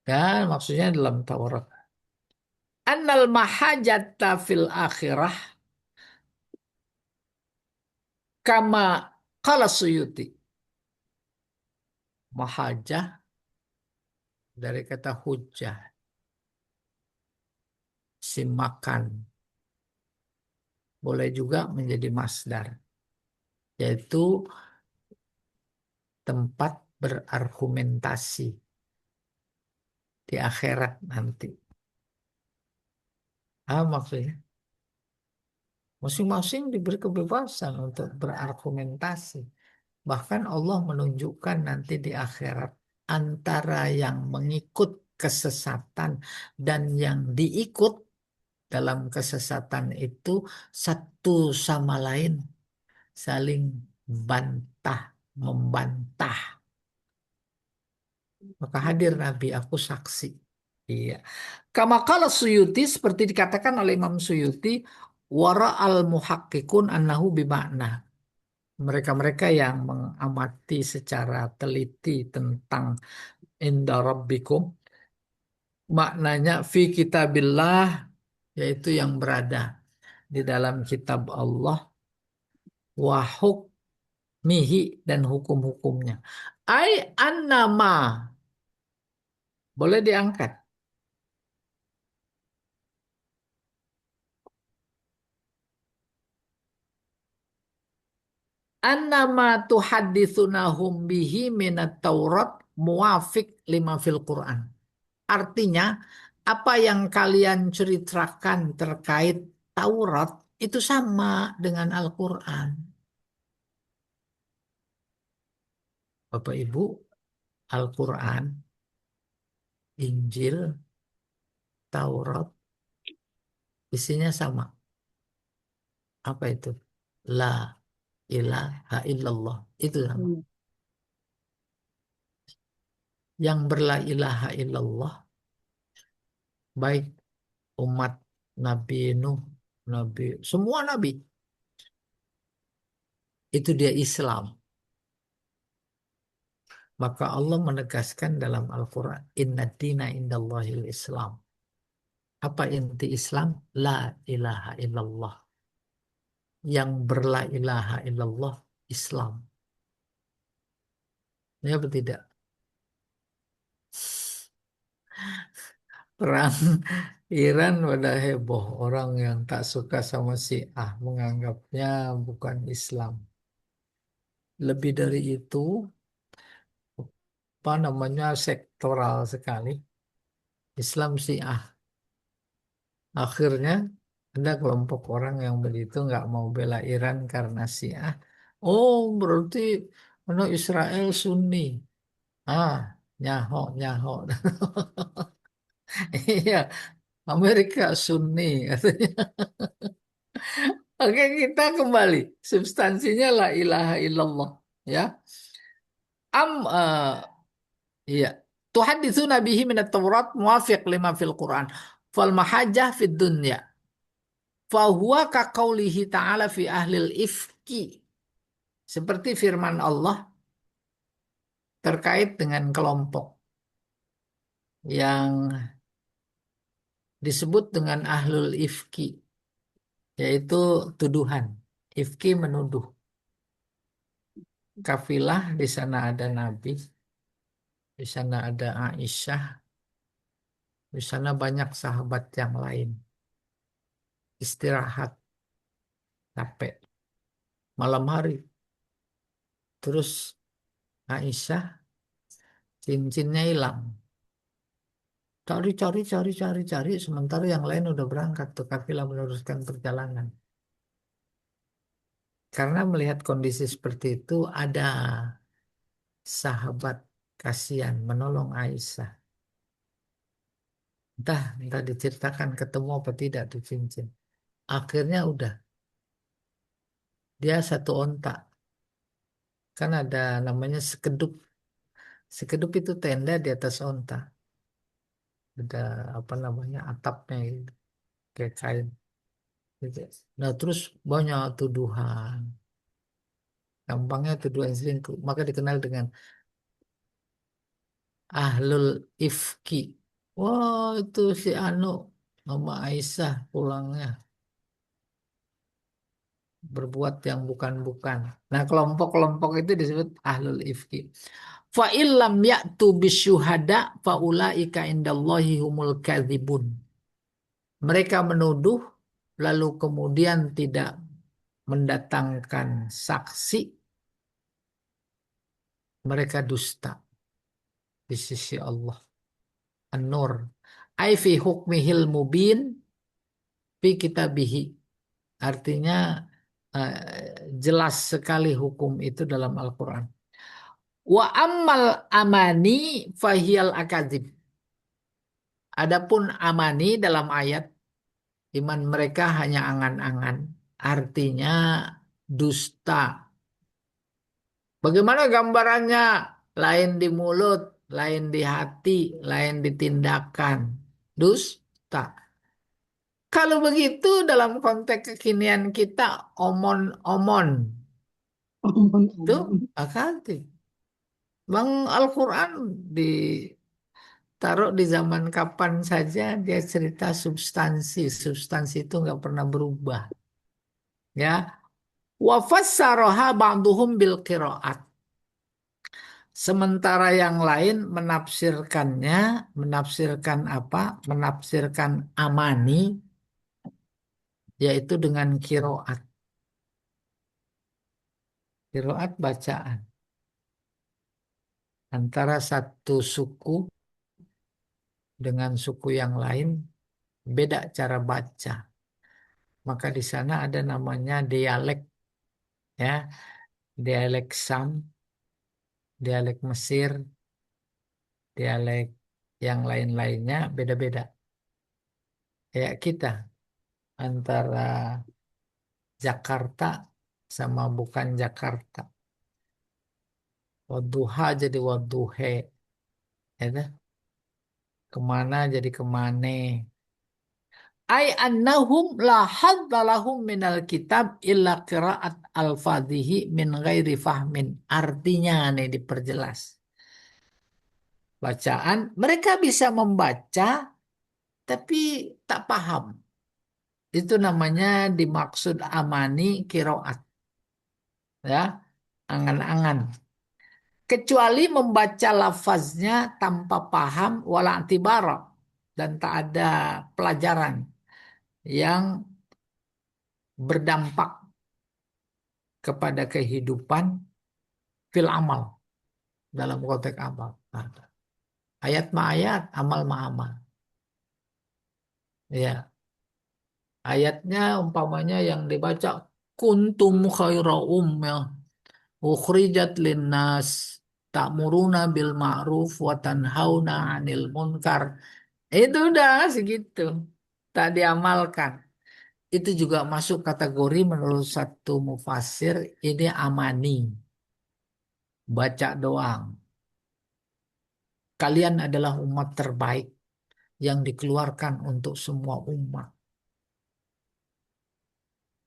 Dan maksudnya dalam Taurat. Annal mahajata fil akhirah kama qala Suyuti. Mahajah dari kata hujah, simakan. Boleh juga menjadi masdar. Yaitu tempat berargumentasi di akhirat nanti. Maksudnya masing-masing diberi kebebasan untuk berargumentasi. Bahkan Allah menunjukkan nanti di akhirat antara yang mengikut kesesatan dan yang diikut dalam kesesatan itu satu sama lain saling bantah, membantah. Maka hadir Nabi, aku saksi. Iya. Kama qala Suyuti, seperti dikatakan oleh Imam Suyuti, wara al muhakkikun annahu bimakna. Mereka-mereka yang mengamati secara teliti tentang inda rabbikum, maknanya fi kitabillah, yaitu yang berada di dalam kitab Allah, wa hukmihi, dan hukum-hukumnya. Ai annama, boleh diangkat. Annama tuhaditsunahum bihi minat Taurat muwafiq lima fil Quran. Artinya, apa yang kalian ceritakan terkait Taurat itu sama dengan Al-Quran. Bapak Ibu, Al-Quran, Injil, Taurat, isinya sama. Apa itu? La ilaha illallah. Itu sama. Yang berla ilaha illallah, baik umat Nabi Nuh, Nabi, semua Nabi, itu dia Islam. Maka Allah menegaskan dalam Al-Quran, Inna dina indallahil Islam. Apa inti Islam? La ilaha illallah. Yang berla ilaha illallah, Islam. Ya atau tidak? Perang Iran pada heboh. Orang yang tak suka sama Syiah menganggapnya bukan Islam. Lebih dari itu, apa namanya, sektoral sekali. Islam Syiah. Akhirnya ada kelompok orang yang begitu nggak mau bela Iran karena Syiah. Oh, berarti Israel Sunni. Ah, nyaho, nyaho. Iya, Amerika Sunni katanya. Oke, kita kembali. Substansinya la ilaha illallah. Ya. Iya. Tuhaditsu nabihi minat Taurat muwafiq lima fil Quran. Fal mahajah fid dunya. Fahuwa ka qaulihi ta'ala fi ahlil ifki. Seperti firman Allah terkait dengan kelompok yang disebut dengan ahlul ifki, yaitu tuduhan. Ifki menuduh. Kafilah di sana ada Nabi, di sana ada Aisyah, di sana banyak sahabat yang lain. Istirahat, capek. Malam hari. Terus Aisyah cincinnya hilang. Cari, cari, cari, cari, cari. Sementara yang lain udah berangkat tuh kafilah meneruskan perjalanan. Karena melihat kondisi seperti itu, ada sahabat kasihan menolong Aisyah. Entah diceritakan ketemu apa tidak tuh cincin. Akhirnya udah, dia satu onta. Kan ada namanya sekedup. Sekedup itu tenda di atas onta. Ada apa namanya atapnya gitu, kayak kain. Gitu. Nah terus banyak tuduhan. Gampangnya tuduhan selingkuh. Maka dikenal dengan ahlul ifki. Wah itu si Anu sama Aisyah pulangnya berbuat yang bukan-bukan. Nah kelompok-kelompok itu disebut ahlul ifki. Fa illam ya'tu bisyuhada fa ulaika indallahi humul kadzibun. Mereka menuduh lalu kemudian tidak mendatangkan saksi, mereka dusta di sisi Allah. An-Nur. Ai fi hukmihil mubin fi kitabihi. Artinya jelas sekali hukum itu dalam Al-Quran. Wa ammal amani fahiyal akadzib. Adapun amani dalam ayat iman mereka hanya angan-angan. Artinya dusta. Bagaimana gambarannya? Lain di mulut, lain di hati, lain di tindakan. Dusta. Kalau begitu dalam konteks kekinian kita omon-omon itu akadzib. Bang Al-Quran ditaruh di zaman kapan saja dia cerita substansi. Substansi itu nggak pernah berubah. Ya, wa fassaraha ba'duhum bil qiraat. Sementara yang lain menafsirkan apa? Menafsirkan amani yaitu dengan qiraat. Qiraat bacaan antara satu suku dengan suku yang lain beda cara baca. Maka di sana ada namanya dialek ya, dialek Sam, dialek Mesir, dialek yang lain-lainnya beda-beda. Kayak kita antara Jakarta sama bukan Jakarta. Wadduha jadi wadduhe, ya dah. Kemana jadi kemane. Ay annahum la hadda lahum minal kitab illa qiraat al-fadhihi min ghairi fahmin. Artinya nih diperjelas. Bacaan, mereka bisa membaca tapi tak paham. Itu namanya dimaksud amani kiroat. Ya, angan-angan. Kecuali membaca lafaznya tanpa paham wala antibara. Dan tak ada pelajaran yang berdampak kepada kehidupan fil amal. Dalam konteks amal. Ayat ma ayat, amal ma amal. Ya, ayatnya umpamanya yang dibaca kuntum khaira ummah ukhrijat linnas ta'muruna bil ma'ruf wa tanhauna 'anil munkar. Itu udah segitu. Tak diamalkan. Itu juga masuk kategori menurut satu mufasir ini amani. Baca doang. Kalian adalah umat terbaik yang dikeluarkan untuk semua umat.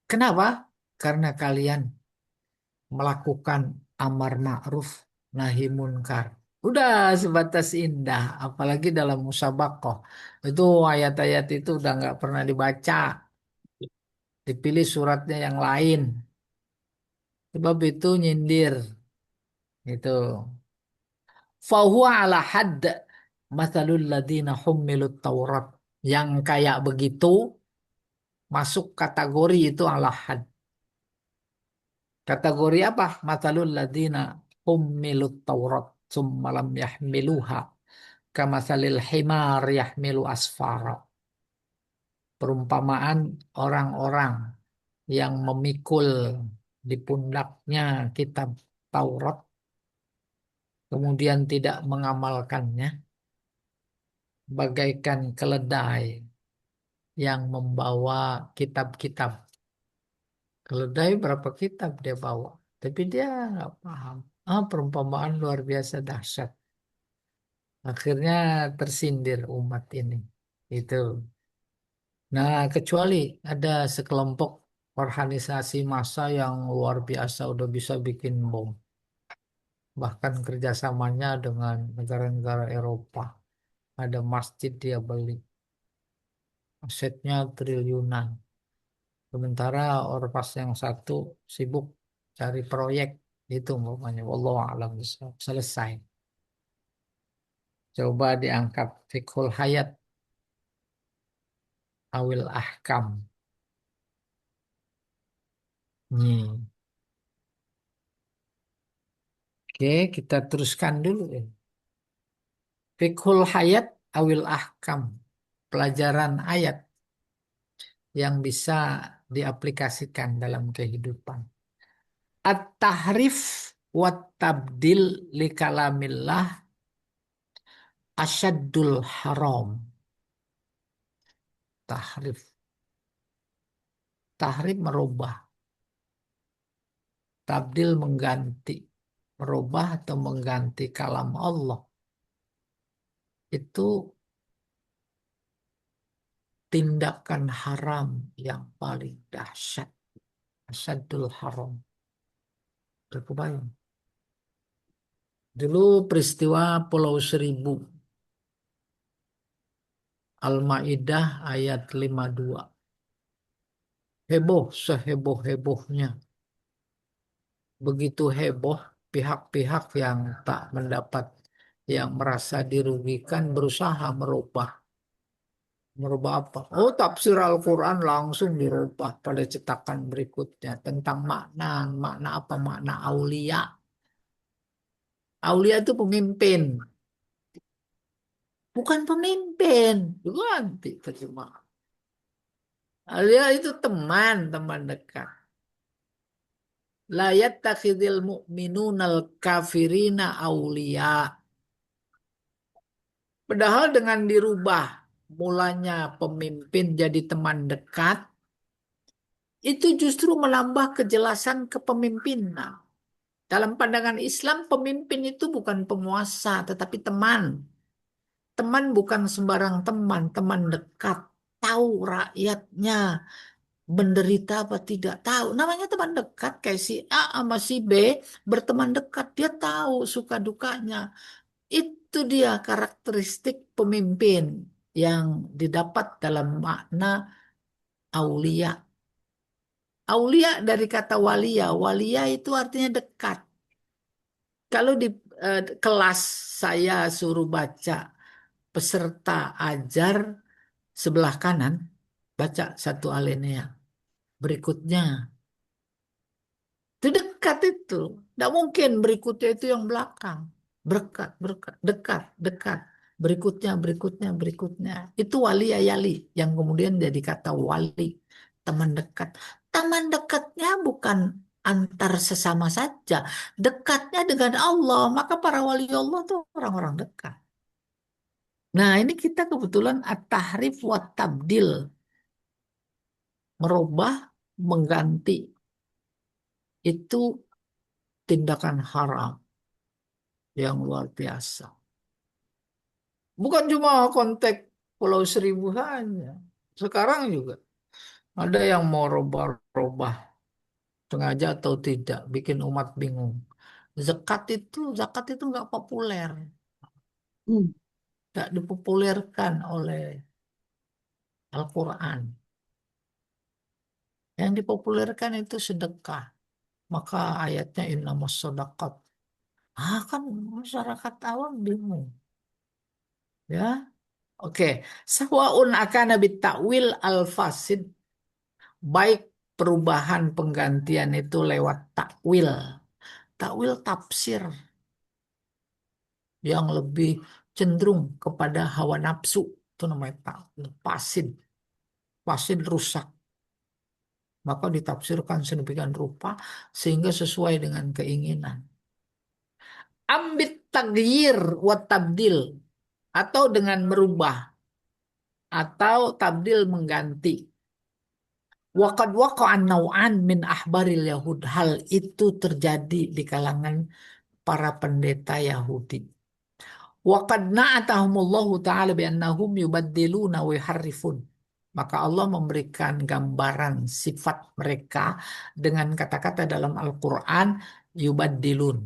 Kenapa? Karena kalian melakukan amar ma'ruf nahi munkar. Udah sebatas indah, apalagi dalam musabakoh. Itu ayat-ayat itu udah nggak pernah dibaca. Dipilih suratnya yang lain. Sebab itu nyindir. Itu. Fahuwa ala hadd mathalul ladina hummilut taurat. Yang kayak begitu masuk kategori itu ala had. Kategori apa? Mathalul ladina hummilut taurat summa lam yahmiluha kamathalil himar yahmilu asfara. Perumpamaan orang-orang yang memikul di pundaknya kitab Taurat kemudian tidak mengamalkannya bagaikan keledai yang membawa kitab-kitab. Keledai berapa kitab dia bawa, tapi dia nggak paham. Perumpamaan luar biasa dahsyat. Akhirnya tersindir umat ini. Itu. Nah, kecuali ada sekelompok organisasi massa yang luar biasa udah bisa bikin bom. Bahkan kerjasamanya dengan negara-negara Eropa. Ada masjid dia beli. Asetnya triliunan. Sementara ormas yang satu sibuk cari proyek. Itu umpamanya. Wallahu a'lam bishawab. Selesai. Coba diangkat fiqhul hayat awil ahkam. Nih. Oke, kita teruskan dulu ya. Fiqhul hayat awil ahkam. Pelajaran ayat yang bisa diaplikasikan dalam kehidupan. At-tahrif wa tabdil li kalamillah asyaddul haram. Tahrif. Tahrif merubah. Tabdil mengganti. Merubah atau mengganti kalam Allah. Itu tindakan haram yang paling dahsyat. Asyadul haram. Terkebayang. Dulu peristiwa Pulau Seribu. Al-Maidah ayat 52. Heboh seheboh-hebohnya. Begitu heboh, pihak-pihak yang tak mendapat, yang merasa dirugikan berusaha merubah. Merubah apa? Oh, tafsir Al-Quran langsung dirubah pada cetakan berikutnya tentang makna. Makna apa? Makna aulia. Aulia itu pemimpin. Bukan pemimpin. Ganti terjemahan. Aulia itu teman, teman dekat. La yattakhidil mu'minunal kafirina aulia. Padahal dengan dirubah mulanya pemimpin jadi teman dekat, itu justru menambah kejelasan kepemimpinan. Dalam pandangan Islam, pemimpin itu bukan penguasa, tetapi teman. Teman bukan sembarang teman, teman dekat. Tahu rakyatnya menderita apa tidak tahu. Namanya teman dekat, kayak si A sama si B berteman dekat. Dia tahu suka dukanya. Itu dia karakteristik pemimpin yang didapat dalam makna aulia. Aulia dari kata walia. Walia itu artinya dekat. Kalau di kelas saya suruh baca peserta ajar sebelah kanan, baca satu alinea. Berikutnya, itu dekat itu. Tidak mungkin berikutnya itu yang belakang. Berkat, berkat, dekat, dekat. Berikutnya, berikutnya, berikutnya. Itu wali ayali yang kemudian jadi kata wali. Teman dekat. Teman dekatnya bukan antar sesama saja. Dekatnya dengan Allah. Maka para wali Allah itu orang-orang dekat. Nah, ini kita kebetulan at-tahrif wa tabdil. Merubah, mengganti. Itu tindakan haram yang luar biasa. Bukan cuma konteks Pulau Seribu hanya. Sekarang juga ada yang mau robah-robah sengaja atau tidak, bikin umat bingung. Zakat itu nggak populer, nggak dipopulerkan oleh Al-Quran. Yang dipopulerkan itu sedekah. Maka ayatnya innamas shadaqat. Kan masyarakat awam bingung. Ya, oke. Sawaun akana bitakwil al-fasid. Baik perubahan penggantian itu lewat takwil. Takwil tafsir yang lebih cenderung kepada hawa nafsu. Itu namanya takwil. Fasid. Fasid rusak. Maka ditafsirkan sedemikian rupa sehingga sesuai dengan keinginan. Ambit tagyir wa tabdil. Atau dengan merubah. Atau tabdil mengganti. Waqad waqa'an naw'an min ahbaril Yahud. Hal itu terjadi di kalangan para pendeta Yahudi. Waqad na'atahumullahu ta'ala bi'annahum yubaddiluna wa yuharrifun. Maka Allah memberikan gambaran sifat mereka dengan kata-kata dalam Al-Quran yubaddilun,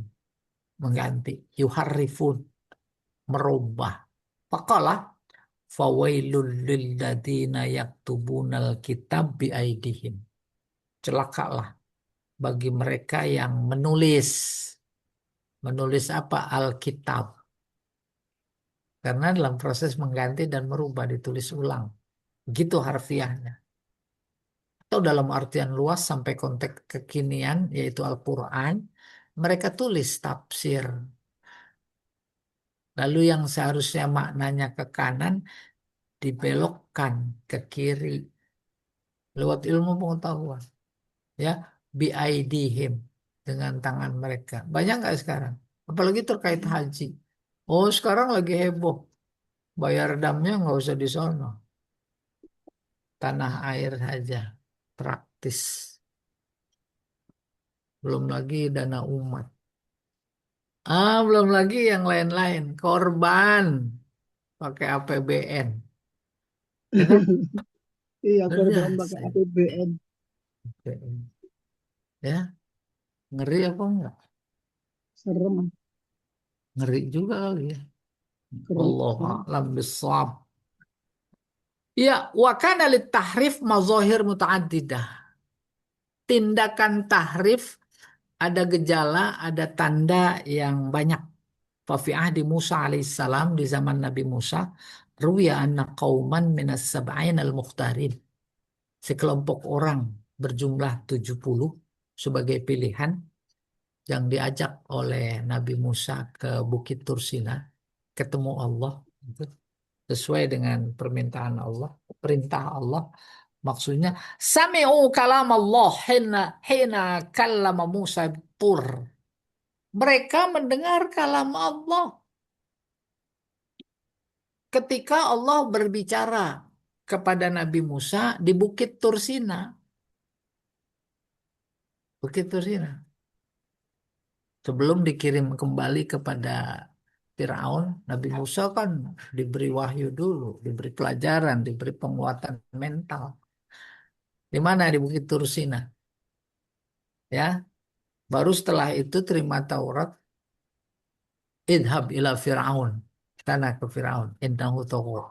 mengganti, yuharrifun, merubah. Faqala fawailul lilladzina yaktubunal kitab biaidihim. Celakalah bagi mereka yang menulis. Menulis apa? Alkitab. Karena dalam proses mengganti dan merubah ditulis ulang. Begitu harfiahnya. Atau dalam artian luas sampai konteks kekinian yaitu Al-Quran. mereka tulis tafsir. Lalu yang seharusnya maknanya ke kanan dibelokkan ke kiri lewat ilmu pengetahuan. Ya, biaidihim, dengan tangan mereka. Banyak nggak sekarang? Apalagi terkait haji. Oh, sekarang lagi heboh. Bayar damnya nggak usah di sono. Tanah air saja. Praktis. Belum lagi dana umat. Belum lagi yang lain-lain. Korban. Pakai APBN. Ya kan? Iya, Udah. korban pakai APBN. Ya, ngeri apa enggak? Serem, Ngeri juga kali ya. Allah serem. a'lam bissawab. Ya, wa kana tahrif mazahir mutaaddidah. Tindakan tahrif ada gejala, ada tanda yang banyak. Fa fi ahdi Musa alaihissalam, di zaman Nabi Musa, ruya anna qauman minas sab'in al-mukhtarin. Sekelompok orang berjumlah 70 sebagai pilihan yang diajak oleh Nabi Musa ke Bukit Tursina, ketemu Allah, gitu, sesuai dengan permintaan Allah, perintah Allah. Maksudnya, sami'u kalam Allah hina hina kallama Musa tur. Mereka mendengar kalam Allah ketika Allah berbicara kepada Nabi Musa di Bukit Tursina. Bukit Tursina. Sebelum dikirim kembali kepada Firaun, Nabi Musa kan diberi wahyu dulu, diberi pelajaran, diberi penguatan mental. Di mana? Di Bukit Tursina. Ya, baru setelah itu terima Taurat, idhab ila Fir'aun. Tanah ke Fir'aun. Innahu tagha.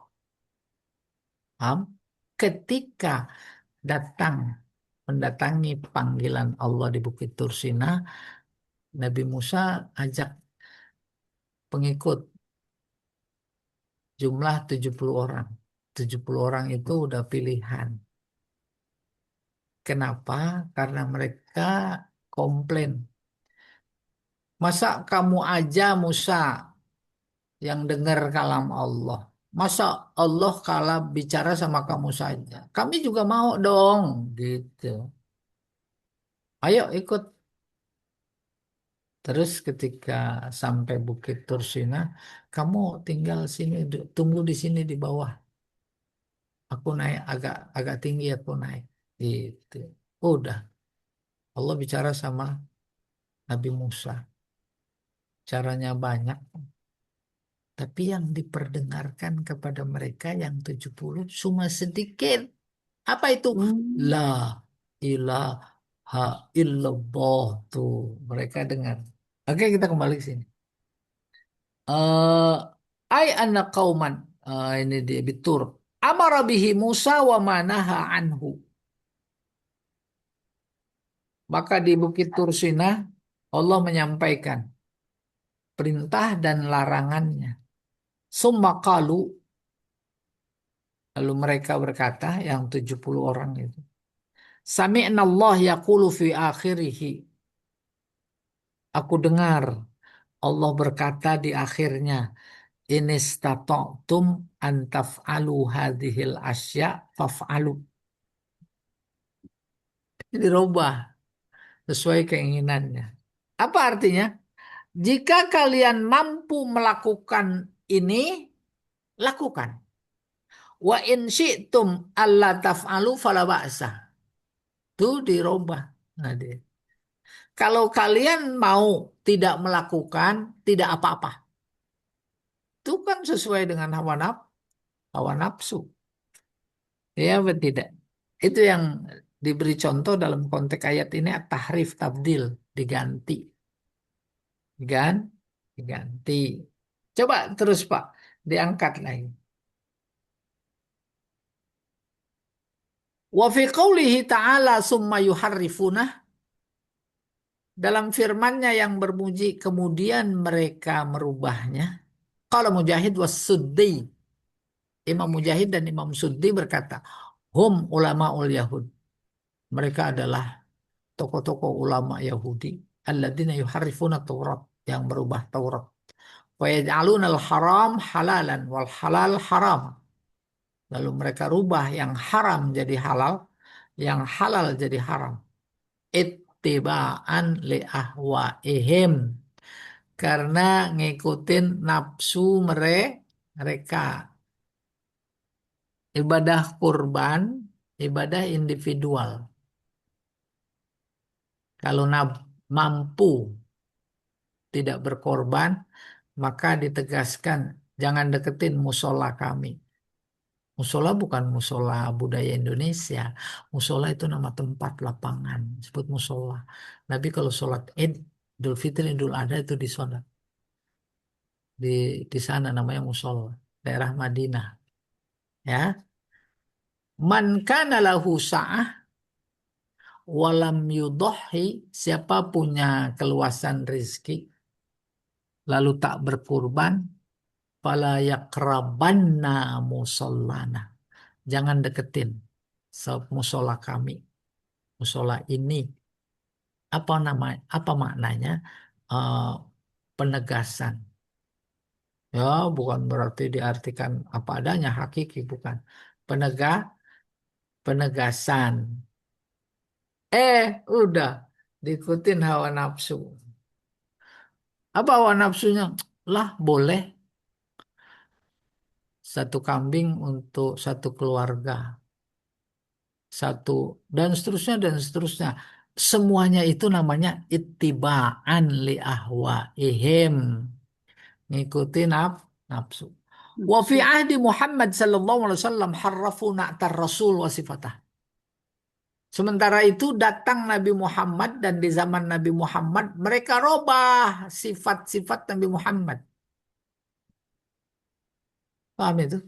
Paham? Ketika datang, mendatangi panggilan Allah di Bukit Tursina, Nabi Musa ajak pengikut jumlah 70 orang. 70 orang itu udah pilihan. Kenapa? Karena mereka komplain. Masa kamu aja Musa yang dengar kalam Allah? Masa Allah kalah bicara sama kamu saja? Kami juga mau dong, gitu. Ayo ikut. Terus ketika sampai Bukit Tursina, kamu tinggal sini, tunggu di sini di bawah. Aku naik agak agak tinggi, aku naik. Gitu. Udah, Allah bicara sama Nabi Musa. Caranya banyak. Tapi yang diperdengarkan kepada mereka yang 70 cuma sedikit. Apa itu? Hmm. La ilaha illallah. Tuh, mereka dengar. Oke, kita kembali ke sini. Ai anna qauman. Ini dia bitur. Amara bihi Musa wa manaha anhu. Maka di Bukit Tursina Allah menyampaikan perintah dan larangannya. Summa qalu, lalu mereka berkata, yang 70 orang itu, Sami'na Allah yaqulu fi akhirihi. Aku dengar Allah berkata di akhirnya, inistata'tum an taf'alu hadhil asya faf'alu. Dirubah sesuai keinginannya. Apa artinya? Jika kalian mampu melakukan ini, lakukan. Wa in syi'tum alla taf'alu fala ba'sa. Itu dirubah. Nah, kalau kalian mau tidak melakukan, tidak apa-apa. Itu kan sesuai dengan hawa nafsu. Ya, atau tidak? Itu yang diberi contoh dalam konteks ayat ini, tahrif, tabdil, diganti. Diganti. Coba terus Pak, diangkat lagi. Wa fi qawlihi ta'ala summa yuharrifunah. Dalam firman-Nya yang bermuji, kemudian mereka merubahnya. Kalau Mujahid was Suddi. Imam Mujahid dan Imam Suddi berkata, hum ulama ul Yahud. Mereka adalah tokoh-tokoh ulama Yahudi. alladzina yuharrifuna Taurat, yang merubah Taurat. Wa yaj'aluna al-haram halalan wal halal haram. Lalu mereka rubah yang haram jadi halal, yang halal jadi haram. Ittiba'an li ahwaihim, karena ngikutin nafsu mereka. Ibadah kurban, ibadah individual. Kalau mampu tidak berkorban, maka ditegaskan jangan deketin musola kami. Musola bukan musola budaya Indonesia. Musola itu nama tempat lapangan, disebut musola. Nabi kalau sholat Id, Idul Fitri, Idul Adha itu di sana, di sana namanya musola, daerah Madinah. Ya, man kana lahu sa'ah walam yudhi, siapa punya keluasan rizki lalu tak berkurban, fala yakrabanna musallana, jangan deketin musola kami, musola ini. Apa maknanya? Eh, Penegasan. Ya, bukan berarti diartikan apa adanya, hakiki bukan. Penegak Penegasan. Udah diikutin hawa nafsu. Apa hawa nafsunya? Lah, boleh satu kambing untuk satu keluarga. Satu, dan seterusnya, dan seterusnya. Semuanya itu namanya ittiba'an li ahwaihim. Ngikutin nafsu. Wa fi Nafsu. ahdi Muhammad sallallahu alaihi wasallam harrafu na'tar rasul wa sifatah. Sementara itu datang Nabi Muhammad, dan di zaman Nabi Muhammad mereka robah sifat-sifat Nabi Muhammad. Paham itu?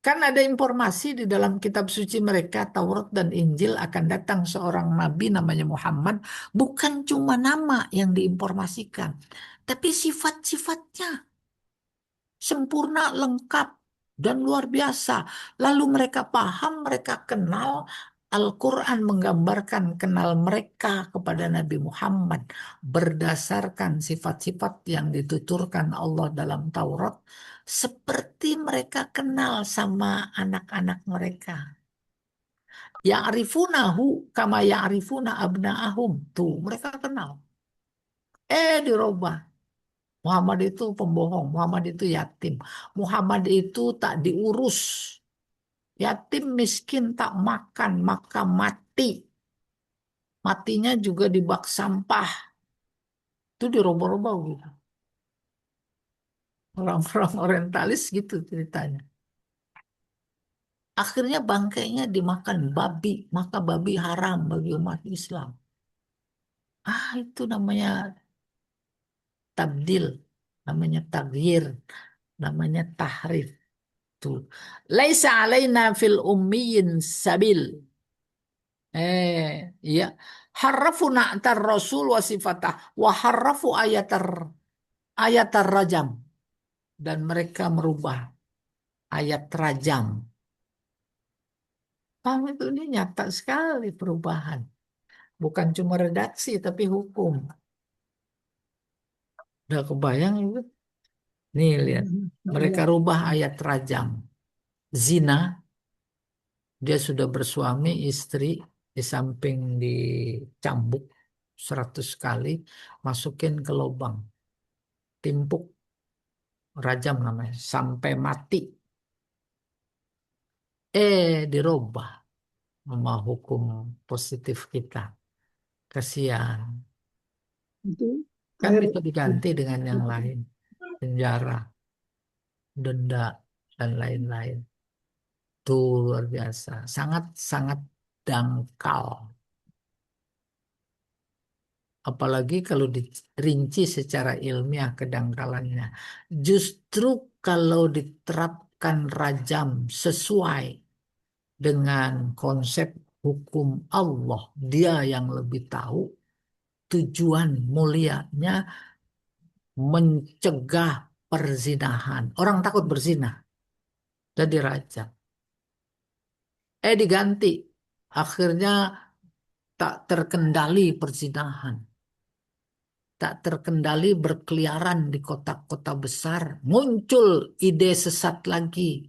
Kan ada informasi di dalam kitab suci mereka, Taurat dan Injil, akan datang seorang nabi namanya Muhammad. Bukan cuma nama yang diinformasikan, tapi sifat-sifatnya sempurna, lengkap, dan luar biasa. Lalu mereka paham, mereka kenal. Al-Quran menggambarkan kenal mereka kepada Nabi Muhammad berdasarkan sifat-sifat yang dituturkan Allah dalam Taurat, seperti mereka kenal sama anak-anak mereka. Ya'rifunahu kama ya'rifuna abna'ahum. Tuh, mereka kenal. Dirubah. Muhammad itu pembohong, Muhammad itu yatim, Muhammad itu tak diurus. Yatim miskin tak makan, maka mati. Matinya juga di bak sampah. Itu dirubah-rubah gitu. Orang-orang orientalis gitu ceritanya. Akhirnya bangkainya dimakan babi, maka babi haram bagi umat Islam. Itu namanya tabdil, namanya taghyir, namanya tahrif. Tuh. Laisa alaina fil ummiyin sabil. Iya. Harrafu na'tar rasul wa sifatah wa harrafu ayatar rajam, dan mereka merubah ayat rajam. Paham itu, ini nyata sekali perubahan. Bukan cuma redaksi tapi hukum. Udah kebayang itu? Nih lihat. Mereka Ya. rubah ayat rajam. Zina, dia sudah bersuami, istri, di samping dicambuk 100 kali, masukin ke lubang, timpuk, rajam namanya, sampai mati. Dirubah sama hukum positif kita. Kasihan. Itu Kan air bisa diganti dengan yang lain. Penjara, denda, dan lain-lain. Itu luar biasa. Sangat-sangat dangkal. Apalagi kalau dirinci secara ilmiah kedangkalannya. Justru kalau diterapkan rajam sesuai dengan konsep hukum Allah, dia yang lebih tahu, tujuan mulianya mencegah perzinahan. Orang takut berzina, jadi rajam. Diganti. Akhirnya tak terkendali perzinahan. tak terkendali berkeliaran di kota-kota besar. Muncul ide sesat lagi.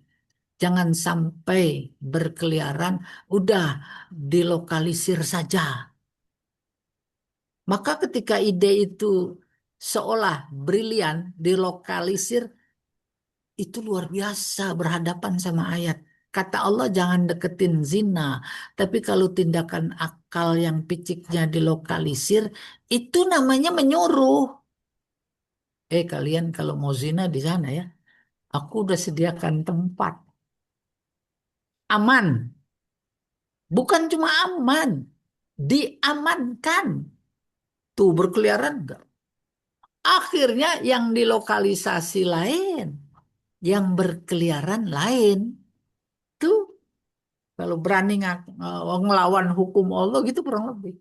Jangan sampai berkeliaran, udah dilokalisir saja. Maka ketika ide itu seolah brilian, dilokalisir, itu luar biasa berhadapan sama ayat. Kata Allah jangan deketin zina. Tapi kalau tindakan akal yang piciknya dilokalisir, itu namanya menyuruh. Kalian kalau mau zina di sana ya, aku udah sediakan tempat. Aman. Bukan cuma aman, diamankan. Tuh berkeliaran enggak? Akhirnya yang dilokalisasi lain, yang berkeliaran lain. Tuh kalau berani ngelawan hukum Allah gitu kurang lebih.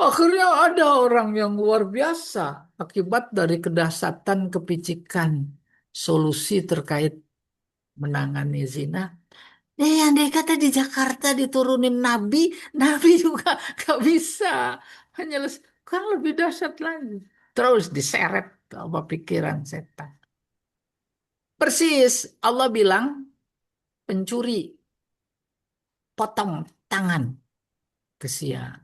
Akhirnya ada orang yang luar biasa akibat dari kedahsyatan kepicikan solusi terkait menangani zina. Andai kata di Jakarta diturunin Nabi, Nabi juga gak bisa menyelesaikan, lebih dahsyat lagi. Terus diseret apa pikiran setan. Persis Allah bilang pencuri potong tangan kesian,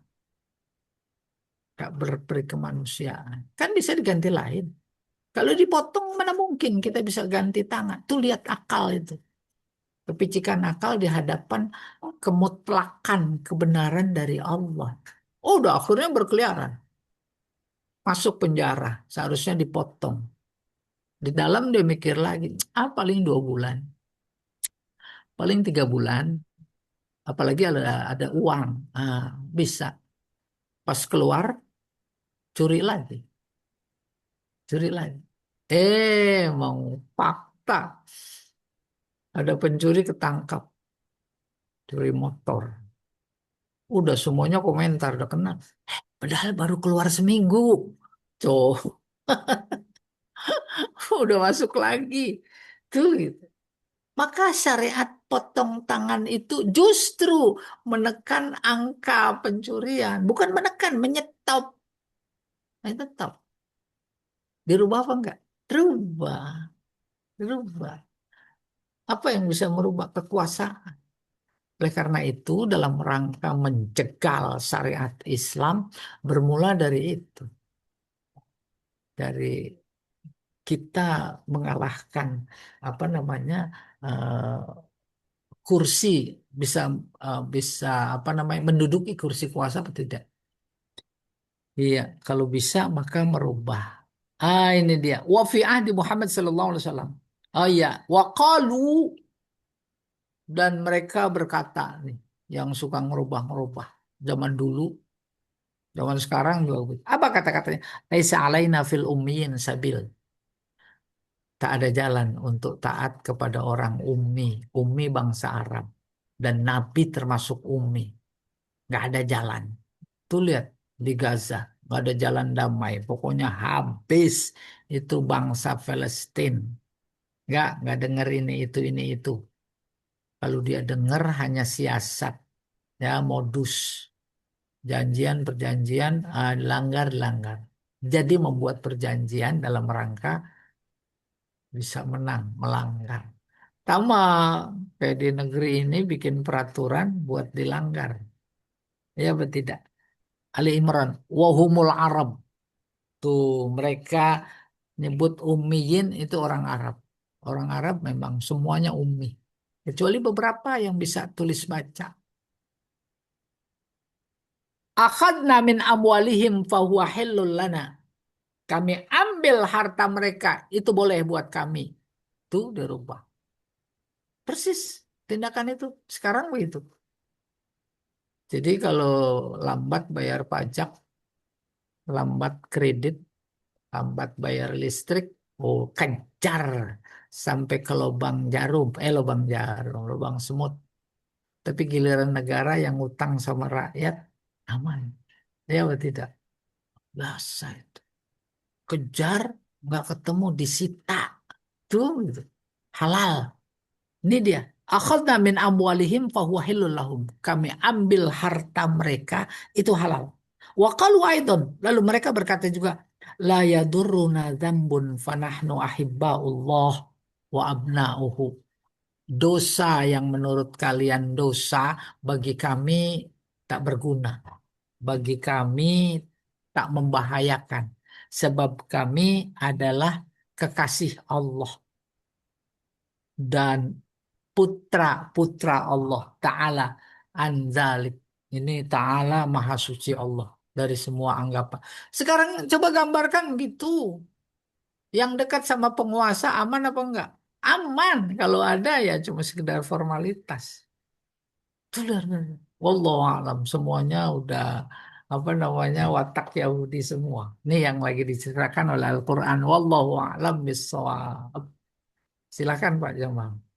gak berperi kemanusiaan. Kan bisa diganti lain. Kalau dipotong mana mungkin kita bisa ganti tangan. Tuh lihat akal itu. Kepicikan akal di hadapan kemutlakan kebenaran dari Allah. Oh, udah akhirnya berkeliaran. Masuk penjara, seharusnya dipotong. Di dalam dia mikir lagi, paling 2 bulan. Paling 3 bulan. Apalagi ada uang. Bisa. Pas keluar, curi lagi. Curi lagi. Mau fakta. Ada pencuri ketangkap. Curi motor. Udah semuanya komentar, udah kena. Padahal baru keluar seminggu. Tuh, udah masuk lagi. Tuh gitu. Maka syariat potong tangan itu justru menekan angka pencurian. Bukan menekan, menyetop. Menyetop. Dirubah apa enggak? Dirubah. Dirubah. Apa yang bisa merubah kekuasaan? Oleh karena itu, dalam rangka menjegal syariat Islam, bermula dari itu. Dari kita mengalahkan apa namanya kursi, bisa bisa apa namanya menduduki kursi kuasa atau tidak. Iya, kalau bisa maka merubah. Ini dia. Wa fi ahdi Muhammad sallallahu alaihi wasallam. Oh iya, wa qalu, dan mereka berkata nih, yang suka ngerubah-ngerubah zaman dulu, zaman sekarang juga begitu. Apa kata-katanya? Laisa alaina fil ummiyin sabil. Tak ada jalan untuk taat kepada orang ummi. Ummi bangsa Arab. Dan Nabi termasuk ummi. Nggak ada jalan. Tuh lihat di Gaza. Nggak ada jalan damai. Pokoknya habis itu bangsa Palestina. Nggak denger ini, itu. Kalau dia dengar hanya siasat. Ya, modus. Janjian, perjanjian, langgar. Jadi membuat perjanjian dalam rangka bisa menang, melanggar. Sama kayak di negeri ini bikin peraturan buat dilanggar. Ya betul tidak? Ali Imran, wahumul Arab. Tuh mereka nyebut ummiyin itu orang Arab. Orang Arab memang semuanya ummi. Kecuali beberapa yang bisa tulis baca. Akhadna min amwalihim fahuwa hillul lana. Kami ambil harta mereka, itu boleh buat kami. Tuh dirubah. Persis tindakan itu sekarang begitu. Jadi kalau lambat bayar pajak, lambat kredit, lambat bayar listrik, kejar sampai ke lubang jarum, lubang semut. Tapi giliran negara yang utang sama rakyat aman. Ya atau tidak? Biasa itu. Kejar nggak ketemu disita. Tuh gitu. Halal. Ini dia. Akhadna min amwalihim fahuwa hillul lahum. Kami ambil harta mereka itu halal. Wa qalu aidon. Lalu mereka berkata juga, La yadurruna dzambun fanahnu ahibba'ullah wa abna'uhu. Dosa yang menurut kalian dosa bagi kami tak berguna. Bagi kami tak membahayakan. Sebab kami adalah kekasih Allah dan putra-putra Allah Ta'ala anzalik. Ini Ta'ala Maha Suci Allah dari semua anggapan. Sekarang coba gambarkan gitu. Yang dekat sama penguasa aman apa enggak? Aman. Kalau ada ya cuma sekedar formalitas. Benar. Wallahu alam. Semuanya udah apa namanya watak Yahudi semua. Ini yang lagi diceritakan oleh Al-Quran. Wallahu alam bissawab. Silakan Pak Jamal.